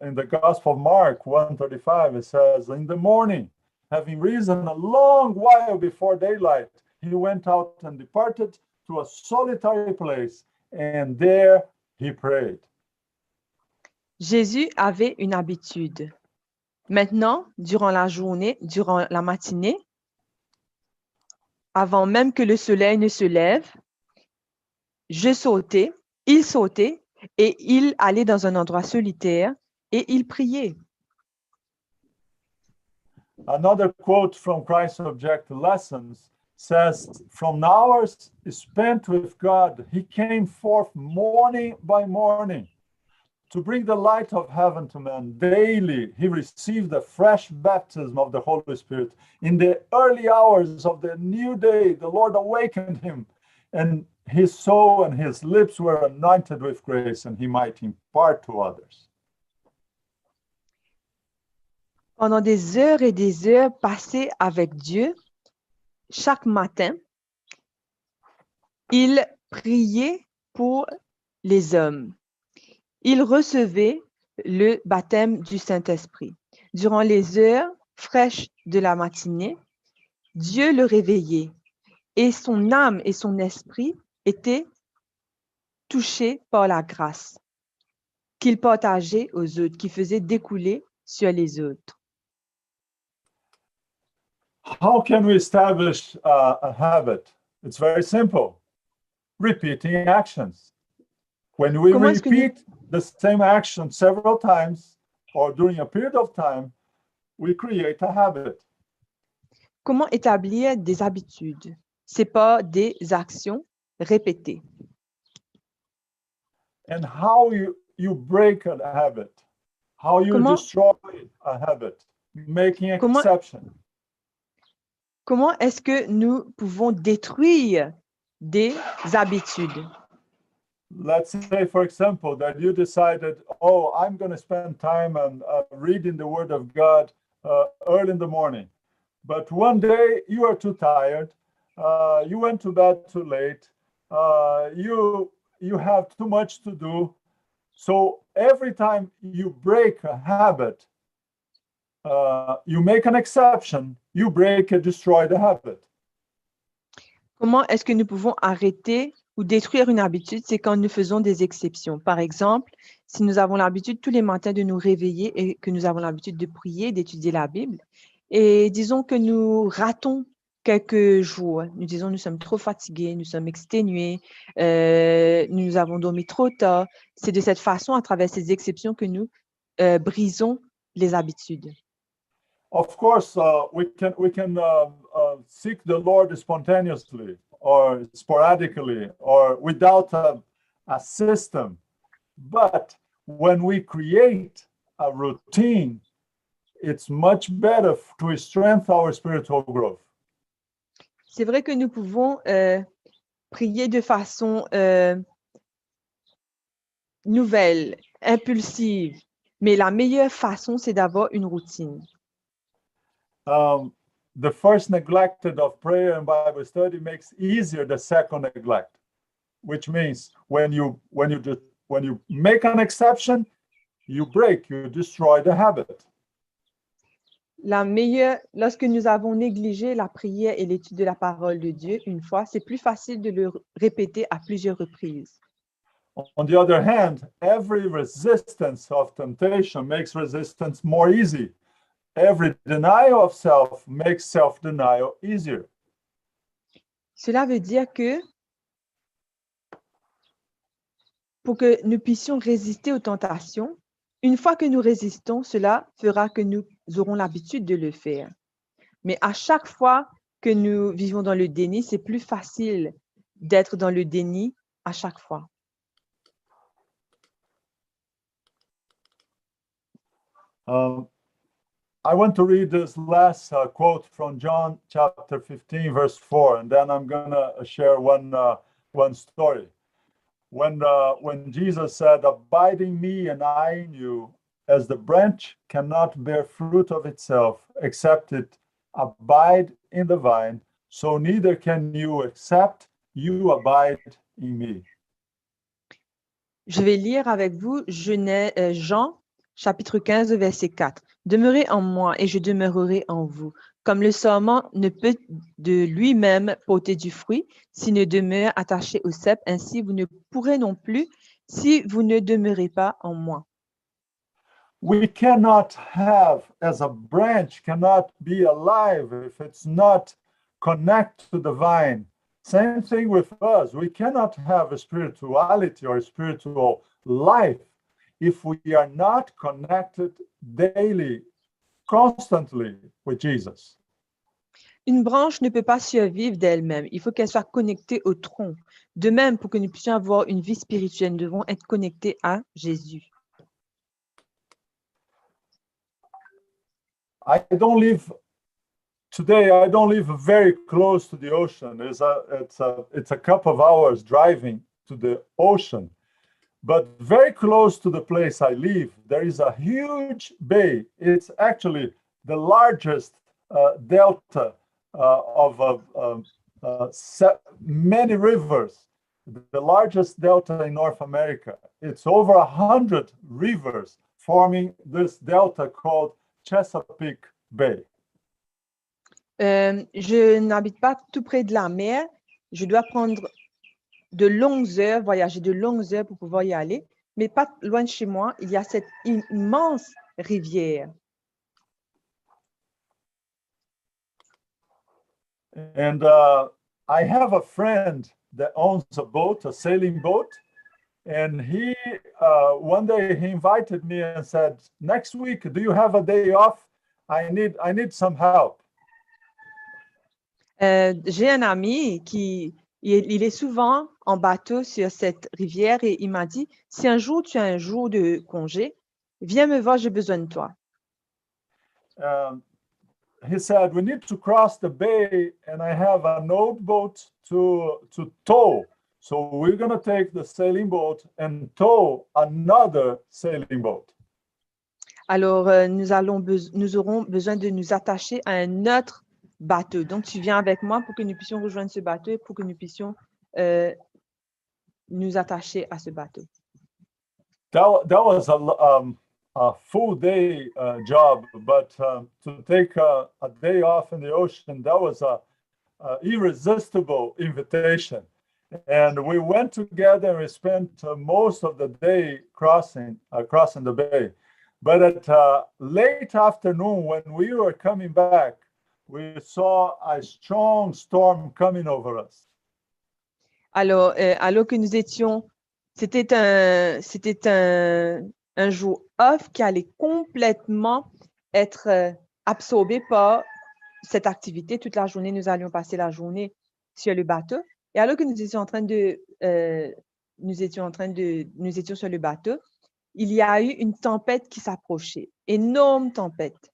In the Gospel of Mark 1:35, it says, in the morning, having risen a long while before daylight, he went out and departed to a solitary place, and there he prayed. Jésus avait une habitude. Maintenant, durant la journée, durant la matinée, avant même que le soleil ne se lève, il sautait et il allait dans un endroit solitaire et il priait. Another quote from Christ Object Lessons says, from hours spent with God, he came forth morning by morning to bring the light of heaven to man. Daily, he received the fresh baptism of the Holy Spirit. In the early hours of the new day, the Lord awakened him, and his soul and his lips were anointed with grace, and he might impart to others. Pendant des heures et des heures passées avec Dieu, chaque matin, il priait pour les hommes. Il recevait le baptême du Saint-Esprit. Durant les heures fraîches de la matinée, Dieu le réveillait et son âme et son esprit étaient touchés par la grâce qu'il partageait aux autres, qui faisait découler sur les autres. How can we establish a habit? It's very simple. Repeating actions. When we repeat the same action several times or during a period of time, we create a habit. Comment établir des habitudes? C'est pas des actions répétées. And how you break a habit, how you destroy a habit, making exception. Comment est-ce que nous pouvons détruire des habitudes. Let's say, for example, that you decided, oh, I'm going to spend time and reading the Word of God early in the morning. But one day you are too tired. You went to bed too late. You have too much to do. So every time you break a habit, you make an exception, you break and destroy the habit. Comment est-ce que nous pouvons arrêter ou détruire une habitude? C'est quand nous faisons des exceptions. Par exemple, si nous avons l'habitude tous les matins de nous réveiller et que nous avons l'habitude de prier, d'étudier la Bible, et disons que nous ratons quelques jours. Nous disons nous sommes trop fatigués, nous sommes exténués, nous avons dormi trop tard. C'est de cette façon, à travers ces exceptions, que nous brisons les habitudes. Of course, we can seek the Lord spontaneously or sporadically or without a system. But when we create a routine, it's much better to strengthen our spiritual growth. C'est vrai que nous pouvons prier de façon nouvelle, impulsive, mais la meilleure façon, c'est d'avoir une routine. The first neglected of prayer and Bible study makes easier the second neglect, which means when you make an exception, you break, you destroy the habit. Lorsque nous avons négligé la prière et l'étude de la parole de Dieu une fois, c'est plus facile de le répéter à plusieurs reprises. On the other hand, every resistance of temptation makes resistance more easy. Every denial of self makes self-denial easier. Cela veut dire que pour que nous puissions résister aux tentations, une fois que nous résistons, cela fera que nous aurons l'habitude de le faire. Mais à chaque fois que nous vivons dans le déni, c'est plus facile d'être dans le déni à chaque fois. I want to read this last quote from John chapter 15, verse 4, and then I'm going to share one story. When Jesus said, "Abide in me and I in you, as the branch cannot bear fruit of itself, except it abide in the vine, so neither can you except you abide in me." Je vais lire avec vous Jean, chapitre 15, verset 4. « Demeurez en moi et je demeurerai en vous. Comme le sarment ne peut de lui-même porter du fruit s'il ne demeure attaché au cep, ainsi vous ne pourrez non plus si vous ne demeurez pas en moi. » We cannot have, as a branch cannot be alive if it's not connected to the vine. Same thing with us. We cannot have a spirituality or a spiritual life if we are not connected daily, constantly with Jesus. Une branche ne peut pas survivre d'elle-même. Il faut qu'elle soit connectée au tronc. De même, pour que nous puissions avoir une vie spirituelle, nous devons être connectés à Jésus. Today I don't live very close to the ocean. It's a couple of hours driving to the ocean. But very close to the place I live, there is a huge bay. It's actually the largest delta of many rivers, the largest delta in North America. It's over 100 rivers forming this delta called Chesapeake Bay. Je n'habite pas tout près de la mer. Je dois prendre de longues heures, voyager de longues heures pour pouvoir y aller. Mais pas loin de chez moi, il y a cette immense rivière. And I have a friend that owns a boat, a sailing boat. And he, one day he invited me and said, "Next week, do you have a day off? I need some help." J'ai un ami il est souvent en bateau sur cette rivière et il m'a dit, si un jour tu as un jour de congé, viens me voir, j'ai besoin de toi. he said, we need to cross the bay, and I have an old boat to tow. So we're going to take the sailing boat and tow another sailing boat. Alors, nous aurons besoin de nous attacher à un autre bateau. Donc, tu viens avec moi pour que nous puissions rejoindre ce bateau et pour que nous puissions nous attacher à ce bateau. That was a full day job, but to take a day off in the ocean, that was a irresistible invitation. And we went together and we spent most of the day crossing the bay. But at late afternoon, when we were coming back, we saw a strong storm coming over us. Alors que nous étions, c'était un jour off qui allait complètement être absorbé par cette activité. Toute la journée, nous allions passer la journée sur le bateau. Et alors que nous étions sur le bateau, il y a eu une tempête qui s'approchait, énorme tempête.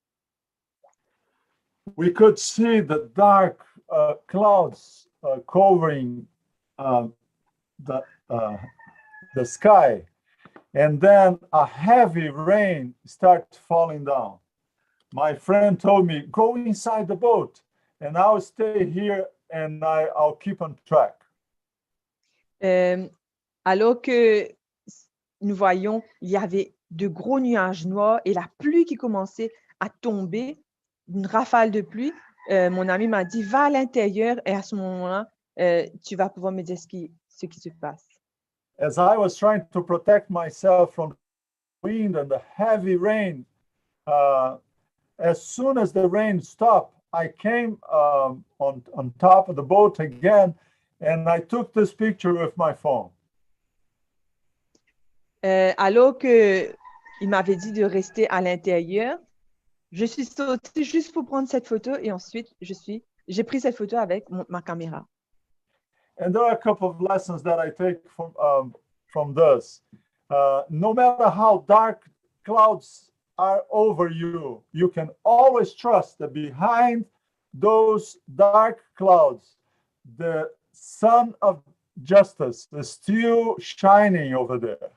We could see the dark clouds covering the sky, and then a heavy rain started falling down. My friend told me, go inside the boat, and I'll stay here and I'll keep on track. Alors que nous voyons, il y avait de gros nuages noirs et la pluie qui commençait à tomber, une rafale de pluie. Mon ami m'a dit, va à l'intérieur et à ce moment-là, tu vas pouvoir me dire ce qui se passe. As I was trying to protect myself from the wind and the heavy rain, as soon as the rain stopped, I came on top of the boat again, and I took this picture with my phone. Alors qu'il m'avait dit de rester à l'intérieur, je suis sautée juste pour prendre cette photo et ensuite j'ai pris cette photo avec ma caméra. And there are a couple of lessons that I take from this. No matter how dark clouds are over you, you can always trust that behind those dark clouds, the sun of justice is still shining over there.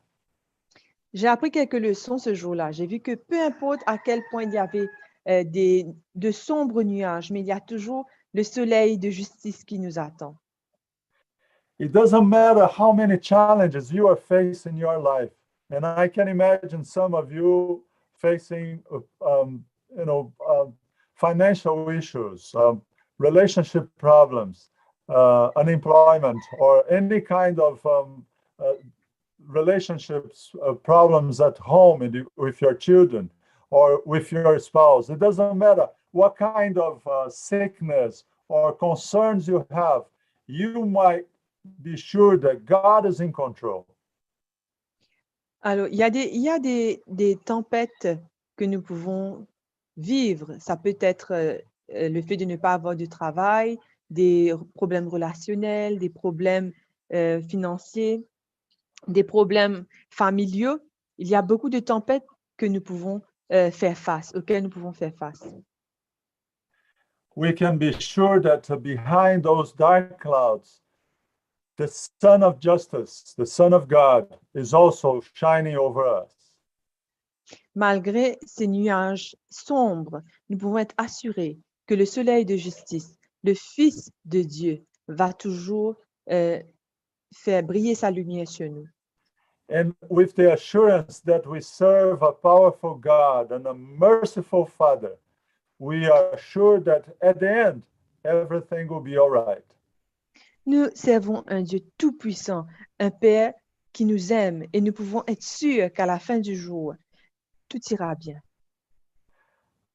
J'ai appris quelques leçons ce jour-là. J'ai vu que peu importe à quel point il y avait de sombres nuages, mais il y a toujours le soleil de justice qui nous attend. It doesn't matter how many challenges you are facing in your life. And I can imagine some of you facing, financial issues, relationship problems, unemployment, or any kind of relationships problems at home with your children or with your spouse. It doesn't matter what kind of sickness or concerns you have. You might be sure that God is in control. Alors, il y a des tempêtes que nous pouvons vivre. Ça peut être le fait de ne pas avoir de travail, des problèmes relationnels, des problèmes financiers, des problèmes familiaux. Il y a beaucoup de tempêtes que nous pouvons auxquelles nous pouvons faire face. We can be sure that behind those dark clouds, the sun of justice, the Son of God, is also shining over us. Malgré ces nuages sombres, nous pouvons être assurés que le soleil de justice, le Fils de Dieu, va toujours faire briller sa lumière sur nous. And with the assurance that we serve a powerful God and a merciful Father, we are sure that at the end, everything will be all right. Nous servons un Dieu tout-puissant, un Père qui nous aime et nous pouvons être sûrs qu'à la fin du jour, tout ira bien.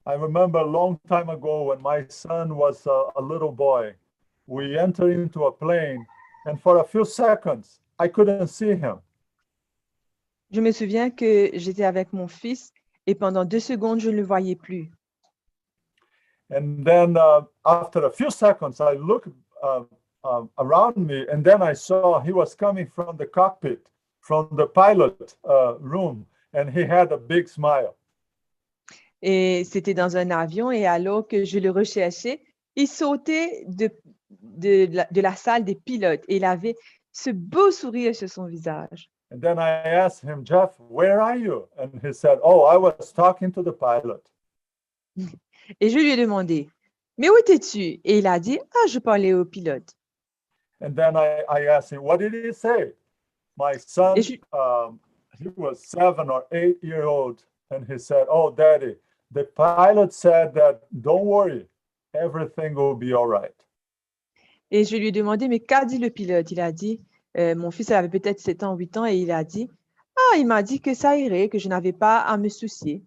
I remember a long time ago when my son was a little boy, we entered into a plane and for a few seconds, I couldn't see him. Je me souviens que j'étais avec mon fils et pendant 2 secondes, je ne le voyais plus. And then after a few seconds, I looked around me and then I saw he was coming from the cockpit, from the pilot room, and he had a big smile. Et c'était dans un avion et alors que je le recherchais, il sautait de la salle des pilotes et il avait ce beau sourire sur son visage. And then I asked him, Jeff, where are you? And he said, oh, I was talking to the pilot. Et je lui ai demandé, mais où étais-tu? Et il a dit, ah, je parlais au pilote. And then I asked him, what did he say? My son, Et je- he was 7 or 8 years old, and he said, oh, Daddy, the pilot said that, don't worry, everything will be all right. Et je lui ai demandé, mais qu'a dit le pilote? Il a dit, mon fils avait peut-être 7 ans, 8 ans, et il a dit, ah, il m'a dit que ça irait, que je n'avais pas à me soucier.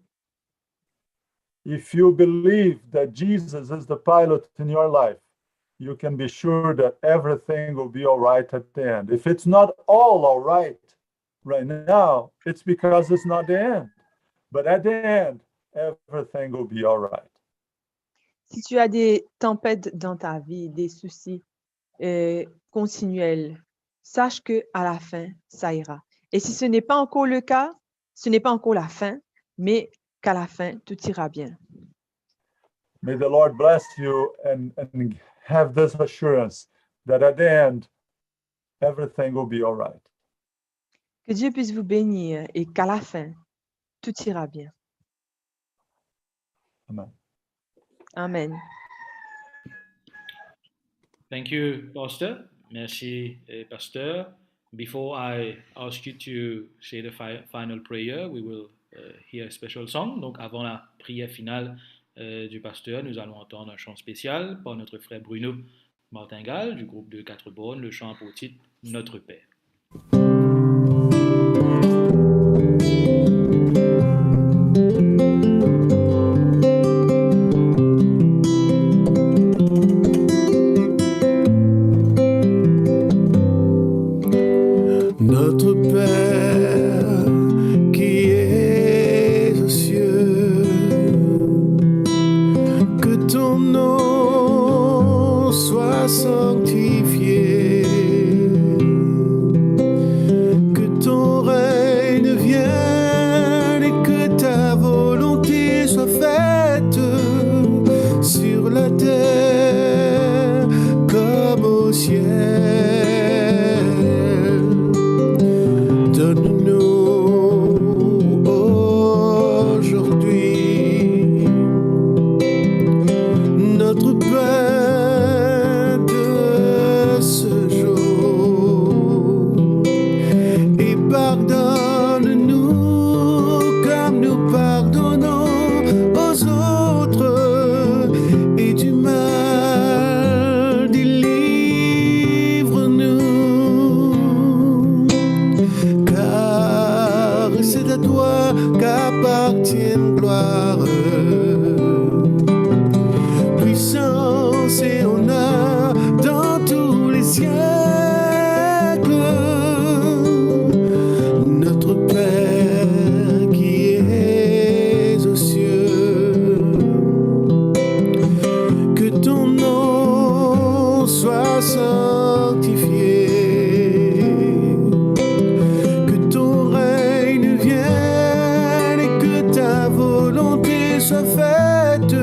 If you believe that Jesus is the pilot in your life, you can be sure that everything will be all right at the end. If it's not all right now, it's because it's not the end. But at the end, everything will be all right. Si tu as des tempêtes dans ta vie, des soucis continuels, sache que à la fin, ça ira. Et si ce n'est pas encore le cas, ce n'est pas encore la fin, mais qu'à la fin, tout ira bien. May the Lord bless you and have this assurance that at the end, everything will be all right. Que Dieu puisse vous bénir et qu'à la fin, tout ira bien. Amen. Amen. Thank you, Pastor. Merci, Pasteur. Before I ask you to say the final prayer, we will hear a special song. Donc, avant la prière finale du pasteur, nous allons entendre un chant spécial par notre frère Bruno Martingale du groupe de 4 bornes, le chant pour titre Notre Père. Notre Père qui es aux cieux, que ton nom soit sanctifié, que ton règne vienne et que ta volonté soit faite sur la terre comme au ciel. Donne-nous aujourd'hui notre pain de ce jour et pardonne-nous comme nous pardonnons aux autres et du mal délivre-nous. Car c'est à toi qu'appartiennent gloire, puissance et honneur dans tous les siècles. Notre Père qui es aux cieux, que ton nom soit sanctifié, que ton règne vienne et que ta volonté soit faite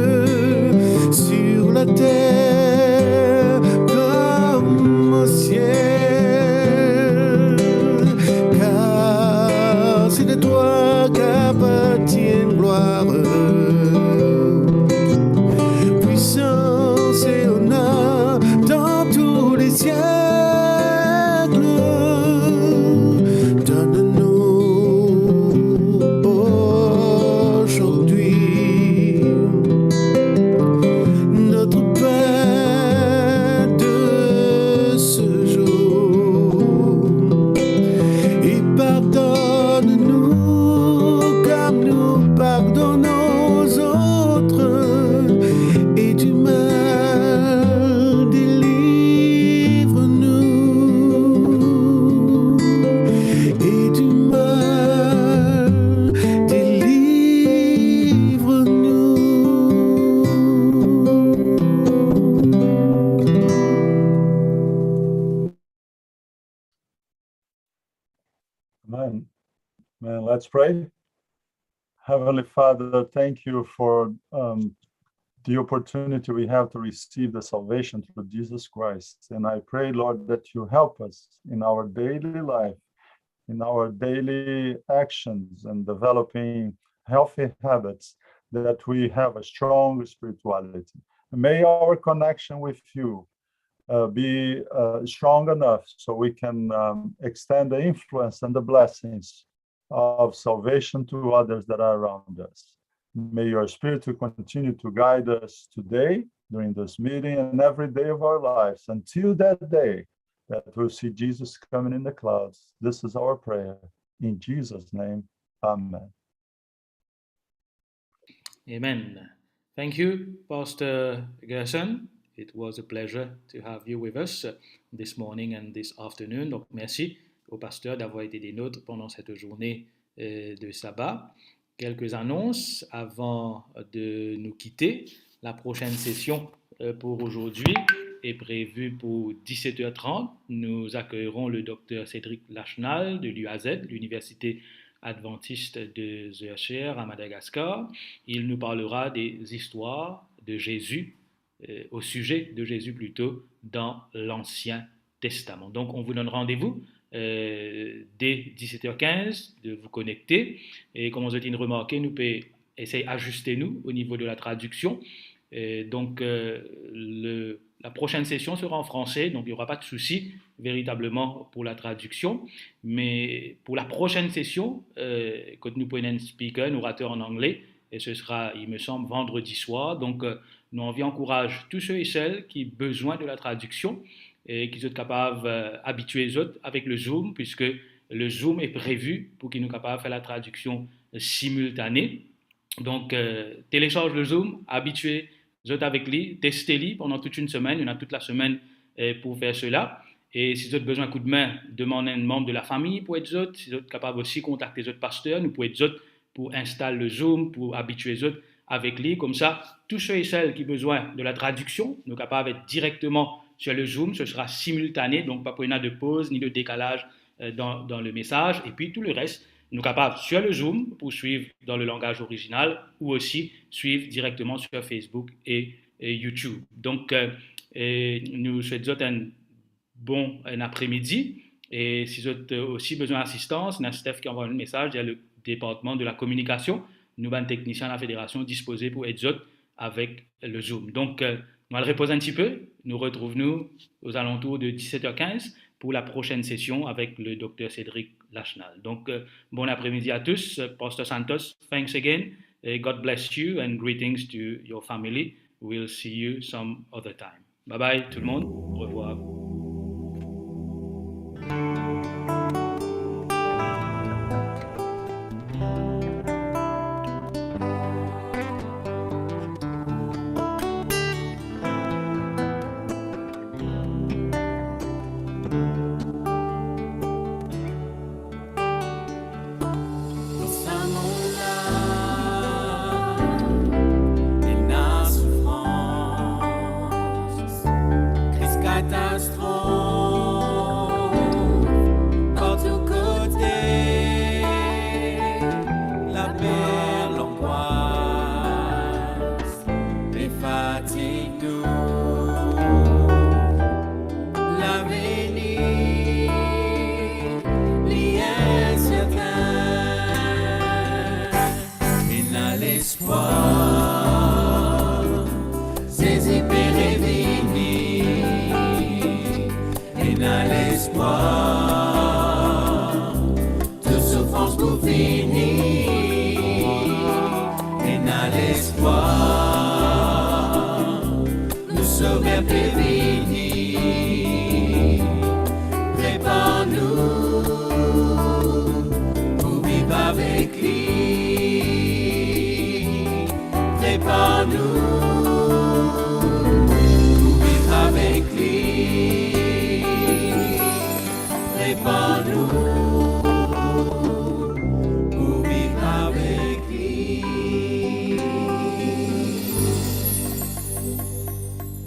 sur la terre comme au ciel. Car c'est de toi qu'appartiennent gloire, puissance et honneur dans tous les siècles. Donne-nous aujourd'hui notre pain de ce jour et pardonne-nous comme nous pardonnons aux autres et du mal délivre-nous et du mal délivre-nous. Amen. Man, let's pray. Heavenly Father, thank you for the opportunity we have to receive the salvation through Jesus Christ. And I pray, Lord, that you help us in our daily life, in our daily actions, and developing healthy habits, that we have a strong spirituality. May our connection with you be strong enough so we can extend the influence and the blessings of salvation to others that are around us. May your Spirit continue to guide us today, during this meeting, and every day of our lives, until that day that we'll see Jesus coming in the clouds. This is our prayer. In Jesus' name, amen. Amen. Thank you, Pastor Gerson. It was a pleasure to have you with us this morning and this afternoon. Donc, merci au pasteur d'avoir été des nôtres pendant cette journée de sabbat. Quelques annonces avant de nous quitter. La prochaine session pour aujourd'hui est prévue pour 17h30. Nous accueillerons le docteur Cédric Lachenal de l'UAZ, l'Université adventiste de Zurcher à Madagascar. Il nous parlera des histoires de Jésus, au sujet de Jésus plutôt, dans l'Ancien Testament. Donc, on vous donne rendez-vous dès 17h15 de vous connecter. Et comme vous avez remarqué, nous pouvons essayer d'ajuster nous au niveau de la traduction. Donc, la prochaine session sera en français, donc il n'y aura pas de souci véritablement pour la traduction. Mais pour la prochaine session, quand nous prenons un speaker, un orateur en anglais, et ce sera, il me semble, vendredi soir. Donc, nous encourageons tous ceux et celles qui ont besoin de la traduction et qui sont capables d'habituer les autres avec le Zoom, puisque le Zoom est prévu pour qu'ils soient capables de faire la traduction simultanée. Donc, télécharge le Zoom, habituez les autres avec lui, testez-le pendant toute une semaine. Il y en a toute la semaine pour faire cela. Et si vous avez besoin d'un coup de main, demandez à un membre de la famille pour être autres. Si vous êtes capable aussi de contacter les autres pasteurs, nous pouvons être autres pour installer le Zoom, pour habituer les autres avec lui. Comme ça, tous ceux et celles qui ont besoin de la traduction, nous sommes capables d'être directement sur le Zoom. Ce sera simultané, donc pas de pause ni de décalage dans le message. Et puis tout le reste, nous sommes capables sur le Zoom pour suivre dans le langage original ou aussi suivre directement sur Facebook et YouTube. Donc, nous souhaitons un bon après-midi. Et si vous avez aussi besoin d'assistance, il y a Steph qui envoie un message, il y a le département de la communication. Nous, un technicien de la fédération, disposés pour être autres avec le Zoom. Donc, nous allons reposer un petit peu. Nous retrouvons aux alentours de 17h15 pour la prochaine session avec le docteur Cédric Lachenal. Donc, bon après-midi à tous. Pastor Santos, thanks again. God bless you and greetings to your family. We'll see you some other time. Bye-bye tout le monde. Au revoir. Prépare-nous